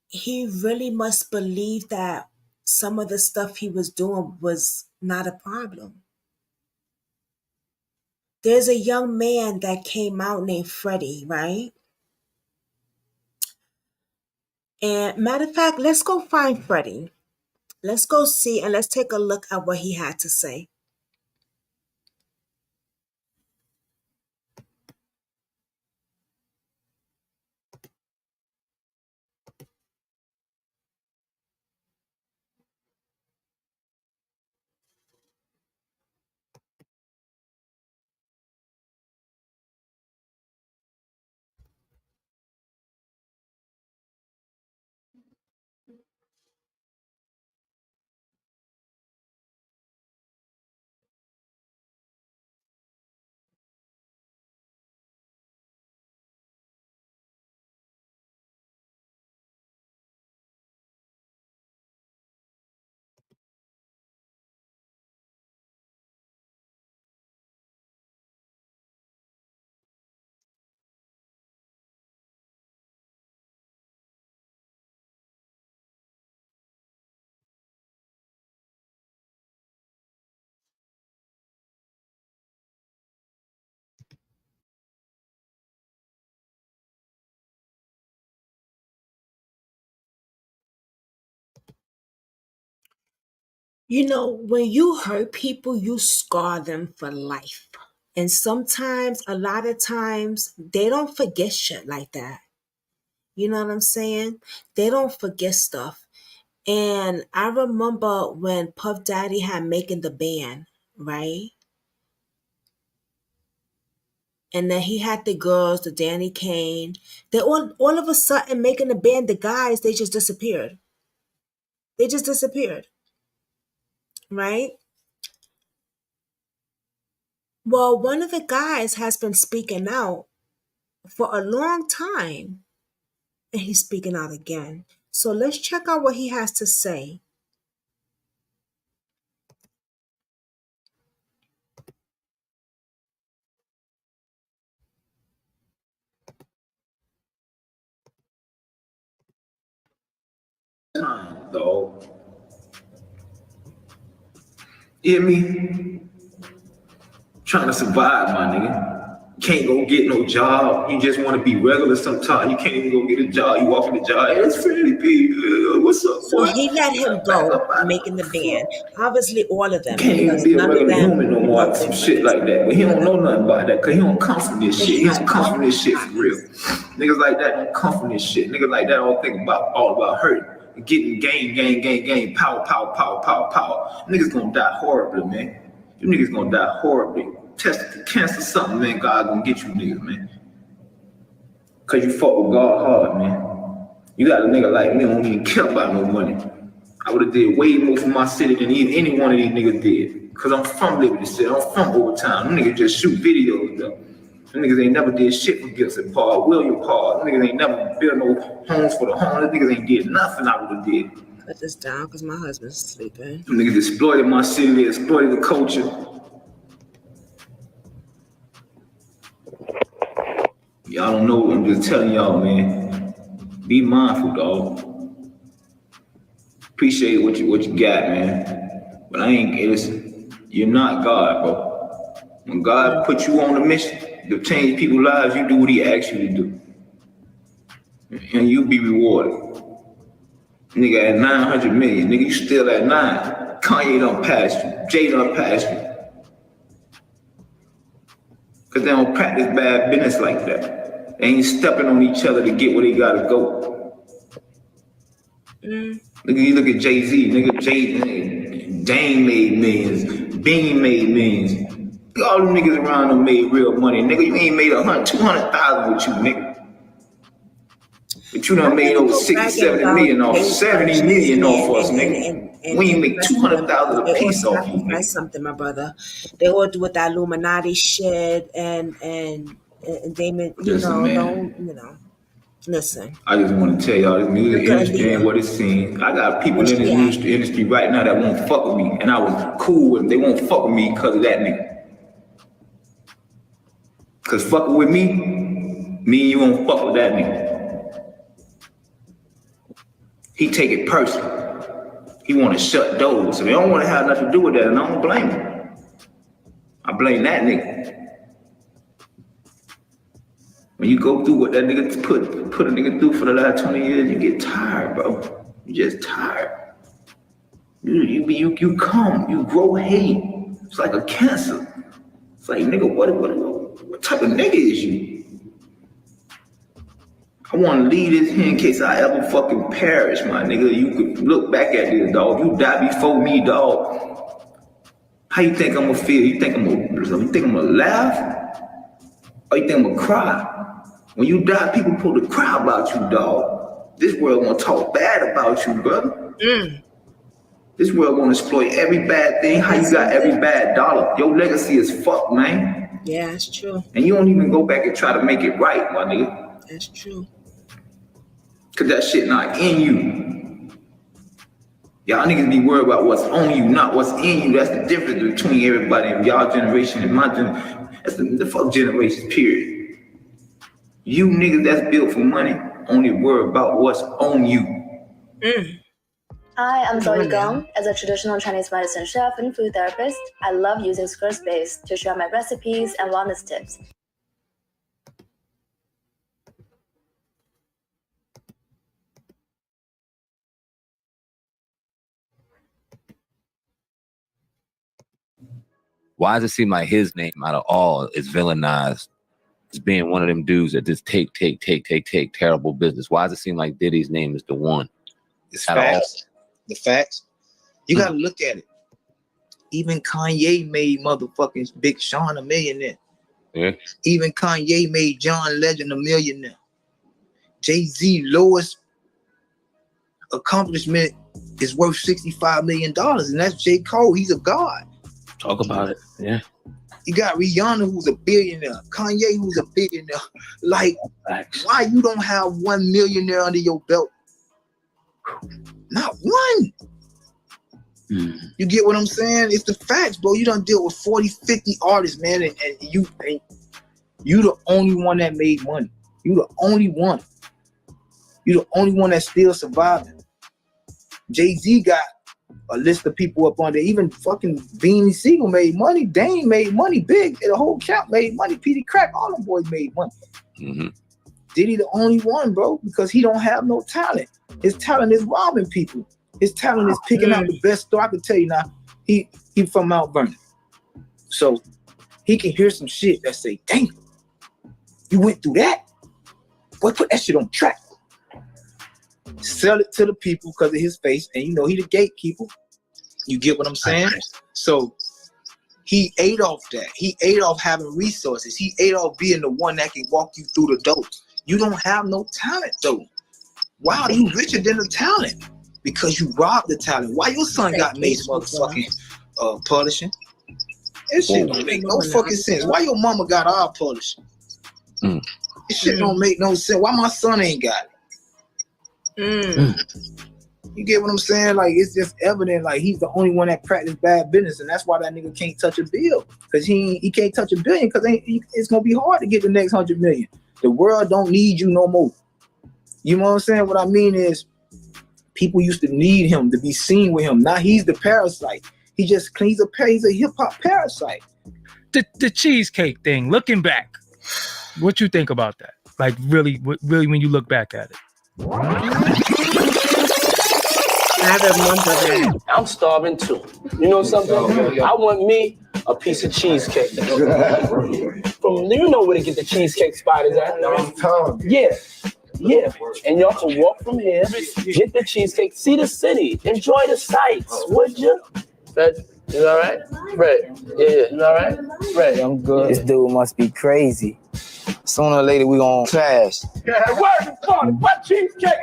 he really must believe that some of the stuff he was doing was not a problem. There's a young man that came out named Freddie, right? And matter of fact, let's go find Freddie. Let's go see and let's take a look at what he had to say. When you hurt people, you scar them for life. And sometimes, a lot of times, they don't forget shit like that. You know what I'm saying? They don't forget stuff. And I remember when Puff Daddy had making the band, right? And then he had the girls, the Danny Kane. They all of a sudden making the band, the guys, they just disappeared. They just disappeared. Right? Well, one of the guys has been speaking out for a long time. And he's speaking out again. So let's check out what he has to say. Time, dog. You hear me? Trying to survive, my nigga. Can't go get no job. You just want to be regular sometimes. You can't even go get a job. You walk in the job. Hey, it's Freddie B. What's up? So he let him go making the band. Obviously, all of them. Can't even be a regular human no more. Some shit like that. But he don't know nothing about that because he don't come from this shit. He don't come from this shit for real. Niggas like that don't come from this shit. Niggas like that don't think all about hurting. getting gang, pow. Niggas gonna die horribly, man. You niggas gonna die horribly. Test cancer something, man. God gonna get you niggas, man. Cause you fuck with God hard, man. You got a nigga like me who don't even care about no money. I would have did way more for my city than any one of these niggas did. Cause I'm from Liberty City. I'm from Overtown. Them niggas just shoot videos though. Them niggas ain't never did shit for Gibson Park, William Park. Them niggas ain't never built no homes for the homeless. Them niggas ain't did nothing I would have did. Put this down because my husband's sleeping. Them niggas exploited my city. They exploited the culture. Y'all don't know. I'm just telling y'all, man. Be mindful, dog. Appreciate what you got, man. But I ain't. Listen, you're not God, bro. When God put you on a mission to change people's lives, you do what He asks you to do, and you be rewarded. Nigga at 900 million, nigga, you still at 9. Kanye done passed you. Jay done passed you. Cause they don't practice bad business like that. They ain't stepping on each other to get where they gotta go. Nigga, you look at Jay-Z, nigga, Dame made millions, Bean made millions. All them niggas around them made real money. Nigga, you ain't made 200,000 with you, nigga. But you done made over 60, 70 million off, 70 million off us, nigga. We ain't make 200,000 a piece off you, nigga. Something, my brother. They all do with that Illuminati shit and they, don't. Listen. I just want to tell y'all, this music industry ain't what it seems. I got people in this industry right now that won't fuck with me, and I was cool with them. They won't fuck with me because of that nigga. Cause fucking with me and you won't fuck with that nigga. He take it personal. He want to shut doors, so they don't want to have nothing to do with that, and I don't blame him. I blame that nigga. When you go through what that nigga put a nigga through for the last 20 years, you get tired, bro. You just tired. You grow hate. It's like a cancer. It's like, nigga, what type of nigga is you? I want to leave this here in case I ever fucking perish, my nigga. You could look back at this, dog. You die before me, dog. How you think I'm gonna feel? You think I'm gonna laugh? Or you think I'm gonna cry? When you die, people supposed to cry about you, dog. This world gonna talk bad about you, brother. This world gonna exploit every bad thing. How you got every bad dollar? Your legacy is fucked, man. Yeah, that's true. And you don't even go back and try to make it right, my nigga. That's true. Cause that shit not in you. Y'all niggas be worried about what's on you, not what's in you. That's the difference between everybody in y'all generation and my generation. That's the fuck generation, period. You niggas that's built for money only worry about what's on you. Hi, I'm Zoe Gong. As a traditional Chinese medicine chef and food therapist, I love using Squarespace to share my recipes and wellness tips. Why does it seem like his name out of all is villainized as being one of them dudes that just take terrible business? Why does it seem like Diddy's name is the one? It's facts. The facts. You gotta look at it. Even Kanye made motherfucking Big Sean a millionaire. Yeah. Even Kanye made John Legend a millionaire. Jay-Z lowest accomplishment is worth $65 million, and that's J. Cole. He's a god. Talk about it. Yeah. You got Rihanna, who's a billionaire. Kanye, who's a billionaire. Like, why you don't have one millionaire under your belt? Not one. You get what I'm saying? It's the facts, bro. You done deal with 40, 50 artists, man, and you the only one that made money. You the only one. You the only one that's still surviving. Jay-Z got a list of people up on there. Even fucking Beanie Siegel made money. Dame made money. Big, the whole camp made money. Petey Crack, all them boys made money. Diddy the only one, bro, because he don't have no talent. His talent is robbing people. His talent is picking out the best store. I can tell you now, he from Mount Vernon. So he can hear some shit that say, damn, you went through that? Boy, put that shit on track. sell it to the people because of his face, and you know he the gatekeeper. You get what I'm saying? So he ate off that. He ate off having resources. He ate off being the one that can walk you through the dope. You don't have no talent though. Why are you richer than the talent? Because you robbed the talent. Why your son got made motherfucking publishing? This shit don't make no fucking sense. Why your mama got our publishing? This shit don't make no sense. Why my son ain't got it? You get what I'm saying? Like, it's just evident, like, he's the only one that practiced bad business, and that's why that nigga can't touch a bill. Because he can't touch $1 billion, because it's going to be hard to get the next 100 million. The world don't need you no more. You know what I'm saying? What I mean is, people used to need him to be seen with him. Now he's the parasite. He's a hip-hop parasite. The cheesecake thing, looking back, what you think about that? Like, really when you look back at it. I remember that. I'm starving too. You know something? I want me a piece of cheesecake. From, you know where to get the cheesecake spot is at? Yeah. And y'all can walk from here, get the cheesecake, see the city, enjoy the sights, would you? You all right? Right. Yeah, you all right? Right, I'm good. This dude must be crazy. Sooner or later, we gonna clash. Yeah, word is calling. My cheesecake,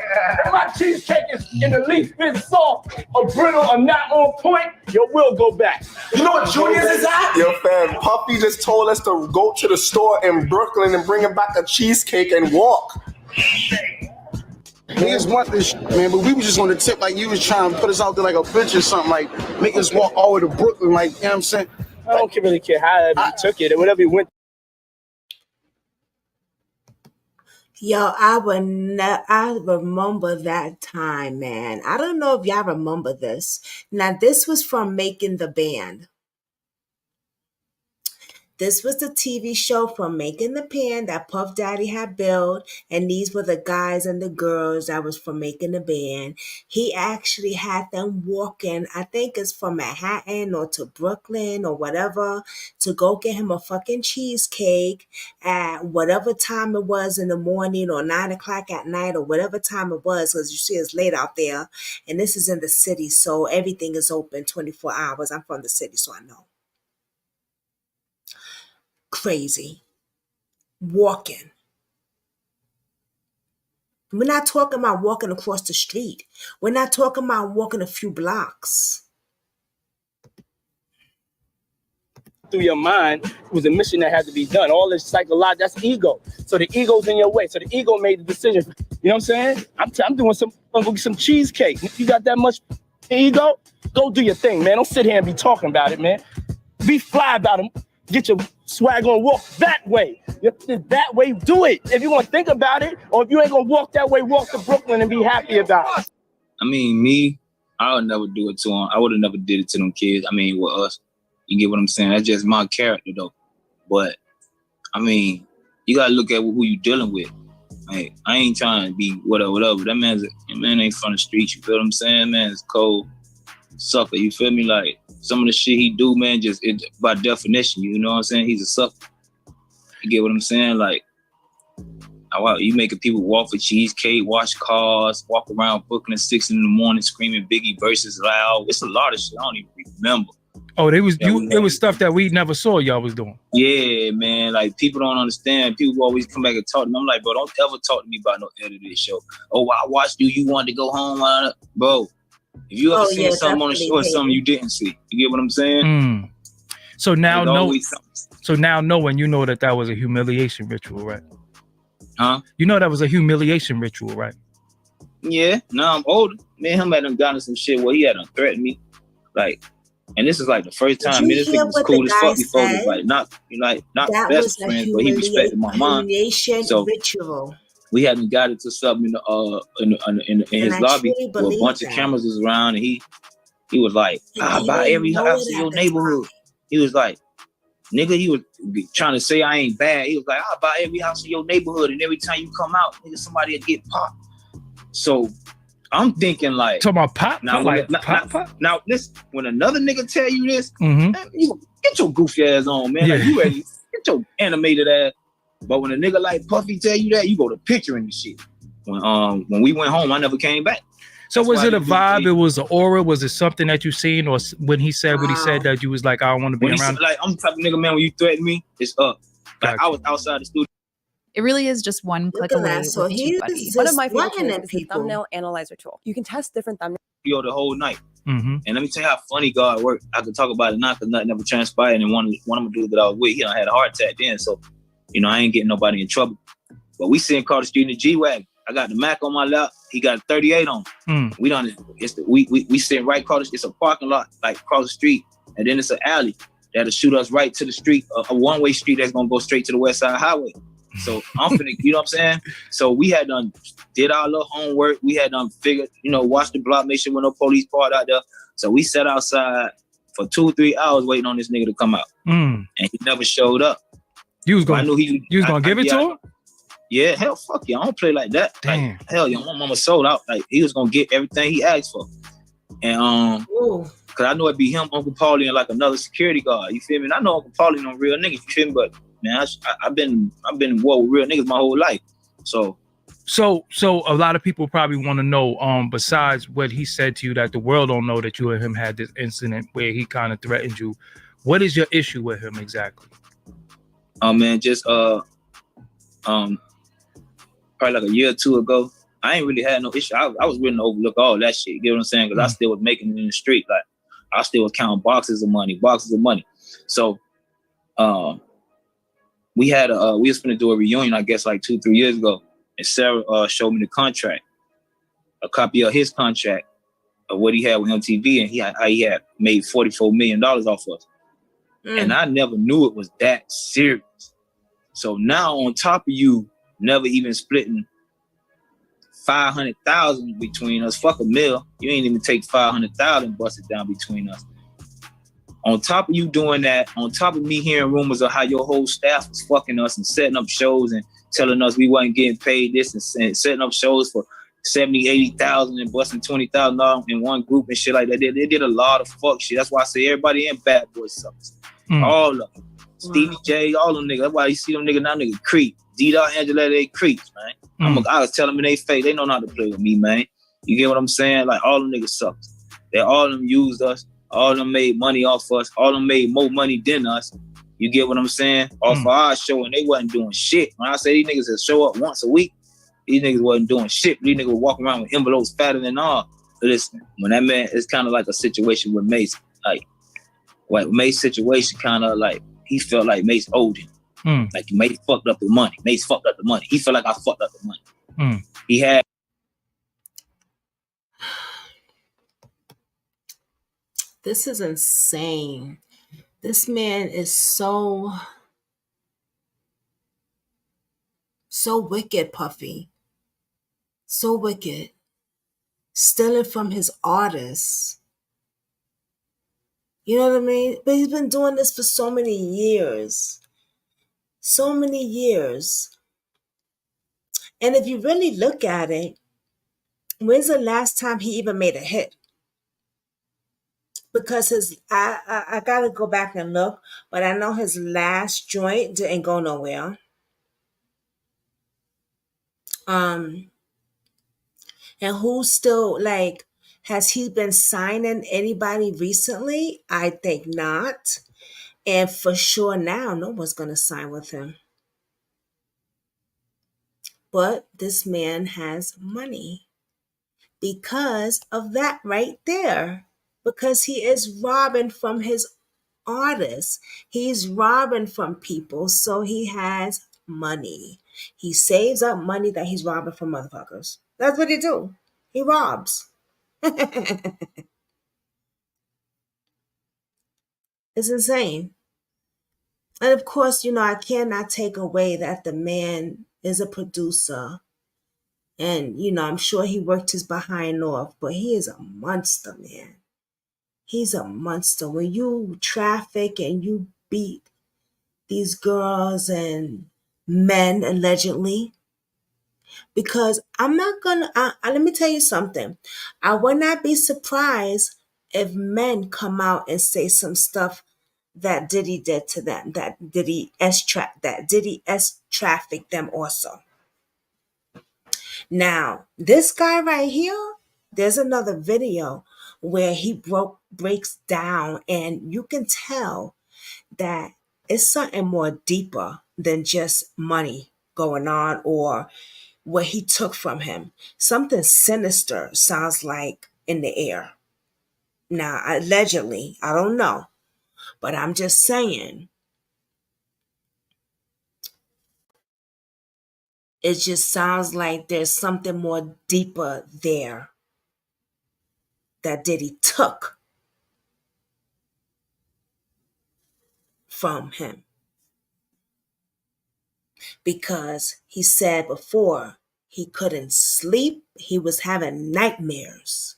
if my cheesecake is in the least bit soft or brittle or not on point, we'll go back. You know what Junior's is at? Yo, fam, Puffy just told us to go to the store in Brooklyn and bring him back a cheesecake and walk. Niggas want this shit, man, but we was just on the tip like you was trying to put us out there like a bitch or something, like make us walk all the way to Brooklyn, like, you know what I'm saying? I don't really care how you took it or whatever you went. Yo, I remember that time, man. I don't know if y'all remember this. Now, this was from Making the Band. This was the TV show from Making the Band that Puff Daddy had built, and these were the guys and the girls that was from Making the Band. He actually had them walking, I think it's from Manhattan or to Brooklyn or whatever, to go get him a fucking cheesecake at whatever time it was in the morning or 9 o'clock at night or whatever time it was, because you see it's late out there, and this is in the city, so everything is open 24 hours. I'm from the city, so I know. Crazy. Walking. We're not talking about walking across the street. We're not talking about walking a few blocks. Through your mind, it was a mission that had to be done. All this psychological, that's ego. So the ego's in your way. So the ego made the decision. You know what I'm saying? I'm doing some cheesecake. If you got that much ego, go do your thing, man. Don't sit here and be talking about it, man. Be fly about it. Get your swag on, walk that way. That way, do it. If you want to think about it, or if you ain't gonna walk that way, walk to Brooklyn and be happy about it. I mean, me, I would never do it to them. I would have never did it to them kids. I mean, with us, you get what I'm saying? That's just my character, though. But, I mean, you gotta look at who you dealing with. Like, I ain't trying to be whatever. That man ain't from the streets, you feel what I'm saying? Man, it's cold. Sucker, you feel me? Like, some of the shit he do, man, by definition, you know what I'm saying? He's a sucker. You get what I'm saying? Like, you making people walk for cheesecake, wash cars, walk around Brooklyn at 6 in the morning screaming Biggie verses loud. It's a lot of shit I don't even remember. Oh, it was stuff that we never saw y'all was doing. Yeah, man. Like, people don't understand. People always come back and talk to me. I'm like, bro, don't ever talk to me about no edited show. Oh, I watched you wanted to go home. Bro, if you ever seen something on the show or something you didn't see, you get what I'm saying? So now knowing, you know that was a humiliation ritual, right? Huh? You know that was a humiliation ritual, right? Yeah. Now I'm older. Me and him had done gotten some shit where he had threatened me. Like, and this is like the first time. Me, this nigga was cool as fuck before this. Like, not that best friends, but he respected my mom. So ritual. We hadn't got into something in his lobby where a bunch of cameras was around, and he was like, "I buy every house in your neighborhood." He was like, "Nigga," he was trying to say I ain't bad. He was like, "I buy every house in your neighborhood, and every time you come out, nigga, somebody will get popped." So I'm thinking like, talking about pop. Now listen, when another nigga tell you this, man, you get your goofy ass on, man. Like, you ready? Get your animated ass. But when a nigga like Puffy tell you that, you go to picturing the shit. when we went home, I never came back. So That's was why it a these dudes vibe? say- It was an aura? Was it something that you seen? Or when he said what he said that you was like, I don't want to be When he around? said, like, I'm the type of nigga, man, when you threaten me, it's up. Like, I was outside the studio. It really is just one click at away that. So with he's Tube Buddy. just One of my favorite lying tools at is the people. thumbnail analyzer tool. You can test different thumbnails. The whole night. Mm-hmm. And let me tell you how funny God worked. I could talk about it now because nothing ever transpired. And one of the dudes that I was with, he done had a heart attack then. So, I ain't getting nobody in trouble. But we sitting across the street in the G-Wagon. I got the Mac on my lap. He got a 38 on. We done. We sitting right across. It's a parking lot, like across the street, and then it's an alley that'll shoot us right to the street, a one-way street that's gonna go straight to the West Side Highway. So I'm finna, you know what I'm saying? So we had did our little homework. We had figured, watch the block, make sure no police part out there. So we sat outside for 2 or 3 hours waiting on this nigga to come out, and he never showed up. You was gonna, I knew you was gonna give it to him? Yeah, hell, fuck yeah, I don't play like that. Damn. Like, hell, my mama sold out. Like, he was gonna get everything he asked for, and cause I know it'd be him, Uncle Paulie, and like another security guard. You feel me? And I know Uncle Paulie no real niggas. You feel me? But man, I've been in war with real niggas my whole life. So a lot of people probably want to know, besides what he said to you, that the world don't know that you and him had this incident where he kind of threatened you. What is your issue with him exactly? Man, just probably like a year or two ago, I ain't really had no issue. I was willing to overlook all that shit. You get what I'm saying? Because I still was making it in the street. Like, I still was counting boxes of money. So, we was gonna do a reunion, I guess, like 2-3 years ago. And Sarah showed me the contract, a copy of his contract of what he had with MTV, and he had made $44 million off of us. And I never knew it was that serious. So now, on top of you never even splitting 500,000 between us, fuck $1 million. You ain't even take 500,000 and bust it down between us. On top of you doing that, on top of me hearing rumors of how your whole staff was fucking us and setting up shows and telling us we wasn't getting paid this and setting up shows for 70, 80,000 and busting $20,000 in one group and shit like that. They did a lot of fuck shit. That's why I say everybody in Bad Boy sucks. All of them. Stevie J, all them niggas. That's why you see them niggas now, niggas creep. D-Dot, Angela, they creeps, man. I was telling them in their face, they know not to play with me, man. You get what I'm saying? Like, all them niggas sucks. All of them used us. All of them made money off us. All of them made more money than us. You get what I'm saying? Off of our show, and they wasn't doing shit. When I say these niggas that show up once a week, these niggas wasn't doing shit. These niggas walking around with envelopes fatter than all. But listen, when that man, it's kind of like a situation with Mace. Like Mace's situation, kind of like, he felt like Mace owed him. Like, Mace fucked up the money. Mace fucked up the money. He felt like I fucked up the money. He had. This is insane. This man is so wicked, Puffy. So wicked. Stealing from his artists. You know what I mean? But he's been doing this for so many years. So many years. And if you really look at it, when's the last time he even made a hit? Because I gotta go back and look, but I know his last joint didn't go nowhere. And who's still, like, has he been signing anybody recently? I think not. And for sure now, no one's gonna sign with him. But this man has money because of that right there. Because he is robbing from his artists. He's robbing from people, so he has money. He saves up money that he's robbing from motherfuckers. That's what he do. He robs. It's insane. And of course, I cannot take away that the man is a producer. And, I'm sure he worked his behind off, but he is a monster, man. He's a monster. When you traffic and you beat these girls and men, allegedly, because I'm not gonna, let me tell you something. I would not be surprised if men come out and say some stuff that Diddy did to them, that Diddy S trafficked them also. Now, this guy right here, there's another video where he breaks down, and you can tell that it's something more deeper than just money going on or what he took from him. Something sinister sounds like in the air. Now, allegedly, I don't know, but I'm just saying, it just sounds like there's something more deeper there that Diddy took from him. Because he said before he couldn't sleep, he was having nightmares.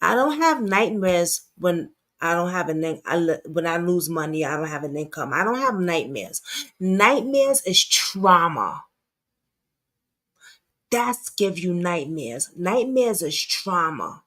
I don't have nightmares when I don't have when I lose money, I don't have an income. I don't have nightmares. Nightmares is trauma. That's give you nightmares. Nightmares is trauma.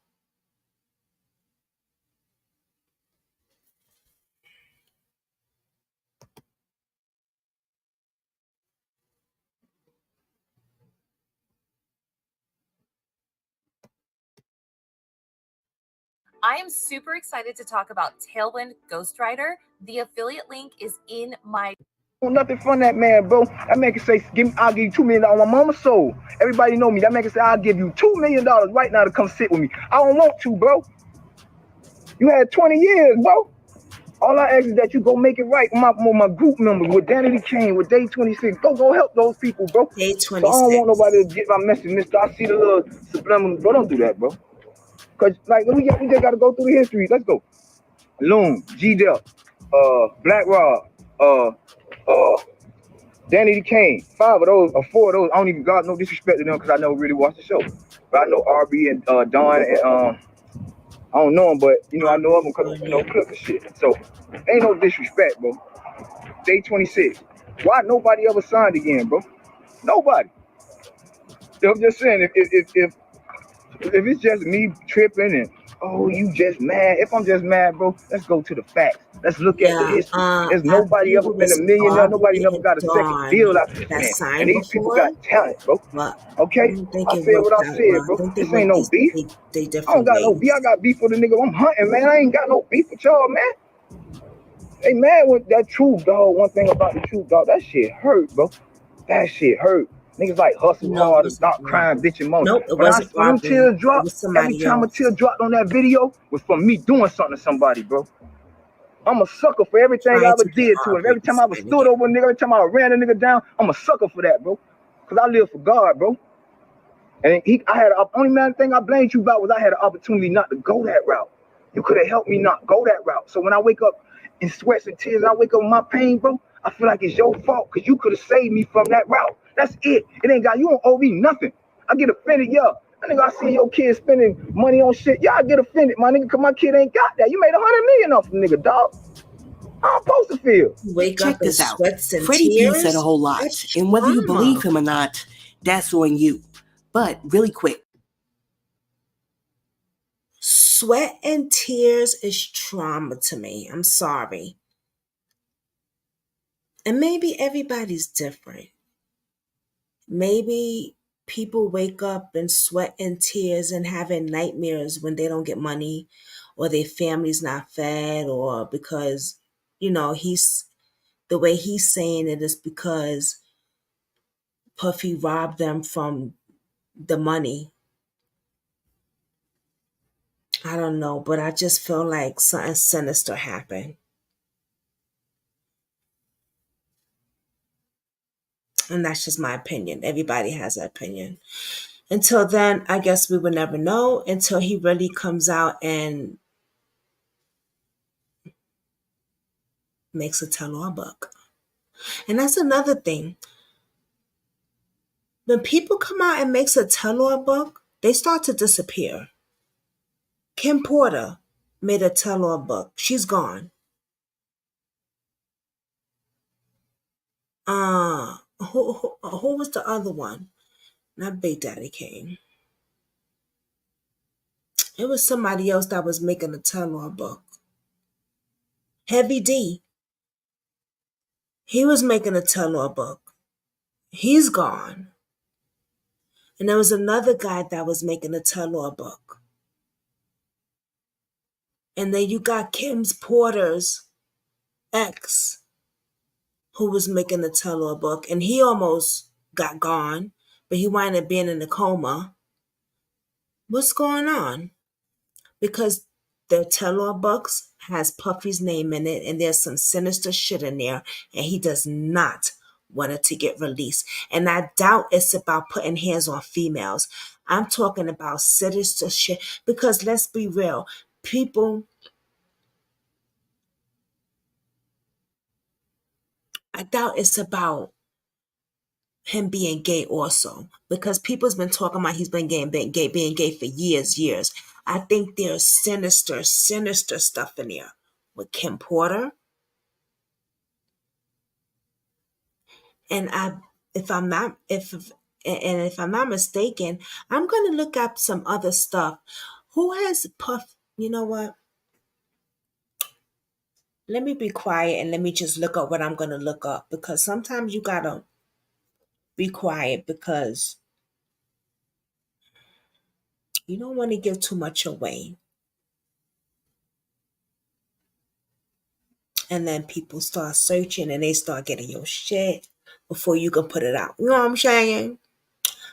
I am super excited to talk about Tailwind Ghostwriter. The affiliate link is in my. Nothing from that man, bro. That man can say, I'll give you $2 million on my mama's soul. Everybody know me. That man can say, I'll give you $2 million right now to come sit with me. I don't want to, bro. You had 20 years, bro. All I ask is that you go make it right with my group members, with Danny Kane, with Day 26. Go help those people, bro. Day 26. So I don't want nobody to get my message, mister. I see the little subliminal, bro. Don't do that, bro. Because, like, we just got to go through the history. Let's go. Loon, G-Del, Black Rob, Danny Kane. 5 of those, or 4 of those, I don't even got no disrespect to them because I never really watched the show. But I know RB and Don and I don't know him, but you know I know of him because clip and shit. So ain't no disrespect, bro. Day 26. Why nobody ever signed again, bro? Nobody. I'm just saying, if it's just me tripping and you just mad. If I'm just mad, bro, let's go to the facts. Let's look at the history. There's nobody ever been a millionaire. Nobody never got a second deal out this man. And these people got talent, bro. Okay? I said what I said, bro. This ain't no beef. I don't got no beef. I got beef with a nigga. I'm hunting, man. I ain't got no beef with y'all, man. Hey, man, with that truth, dog. One thing about the truth, dog. That shit hurt, bro. That shit hurt. Niggas like hustle hard, stop crying, bitch and moan. Nope, it when wasn't them tears dropped, every somebody time else. a tear dropped on that video was from me doing something to somebody, bro. I'm a sucker for everything I ever did to him. Every time I was stood over a nigga, every time I ran a nigga down, I'm a sucker for that, bro. Cause I live for God, bro. And I had only thing I blamed you about was I had an opportunity not to go that route. You could have helped me not go that route. So when I wake up in sweats and tears, I wake up with my pain, bro. I feel like it's your fault because you could have saved me from that route. That's it. It ain't got you don't owe me nothing. I get offended, yeah. I nigga, I see your kid spending money on shit. Yeah, I get offended, my nigga, because my kid ain't got that. You made $100 million off the nigga, dog. I'm supposed to feel. Wake Check up in this out. sweats and Freddie B tears. said a whole lot, That's and whether you trauma. believe him or not, that's on you. But really quick. Sweat and tears is trauma to me. I'm sorry. And maybe everybody's different. Maybe people wake up in sweat and tears and having nightmares when they don't get money or their family's not fed or because, he's the way he's saying it is because Puffy robbed them from the money. I don't know, but I just feel like something sinister happened. And that's just my opinion. Everybody has an opinion. Until then, I guess we would never know until he really comes out and makes a tell-all book. And that's another thing. When people come out and makes a tell-all book, they start to disappear. Kim Porter made a tell-all book. She's gone. Who was the other one? Not Big Daddy Kane. It was somebody else that was making a tell-all book. Heavy D. He was making a tell-all book. He's gone. And there was another guy that was making a tell-all book. And then you got Kim's Porter's ex, who was making the tell-all book, and he almost got gone, but he wound up being in a coma. What's going on? Because the tell-all books has Puffy's name in it, and there's some sinister shit in there, and he does not want it to get released. And I doubt it's about putting hands on females. I'm talking about sinister shit, because let's be real, people, I doubt it's about him being gay also, because people's been talking about he's been being gay for years. I think there's sinister stuff in there with Kim Porter. And if I'm not mistaken, I'm gonna look up some other stuff. Who has Puff? You know what? Let me be quiet and let me just look up what I'm gonna look up, because sometimes you gotta be quiet because you don't want to give too much away. And then people start searching and they start getting your shit before you can put it out. You know what I'm saying?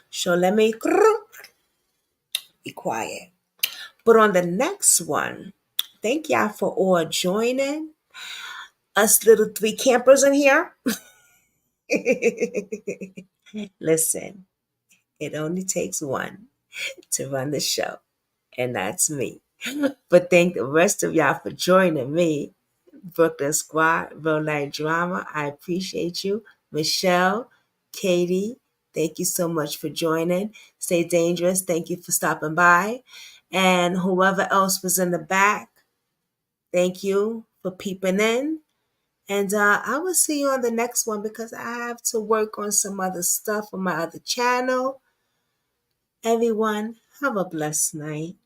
So let me be quiet. But on the next one, thank y'all for all joining. Us little three campers in here. Listen, it only takes one to run the show, and that's me. But thank the rest of y'all for joining me. Brooklyn Squad, Real Life Drama, I appreciate you. Michelle, Katie, thank you so much for joining. Stay dangerous. Thank you for stopping by. And whoever else was in the back, thank you for peeping in. And I will see you on the next one, because I have to work on some other stuff on my other channel. Everyone, have a blessed night.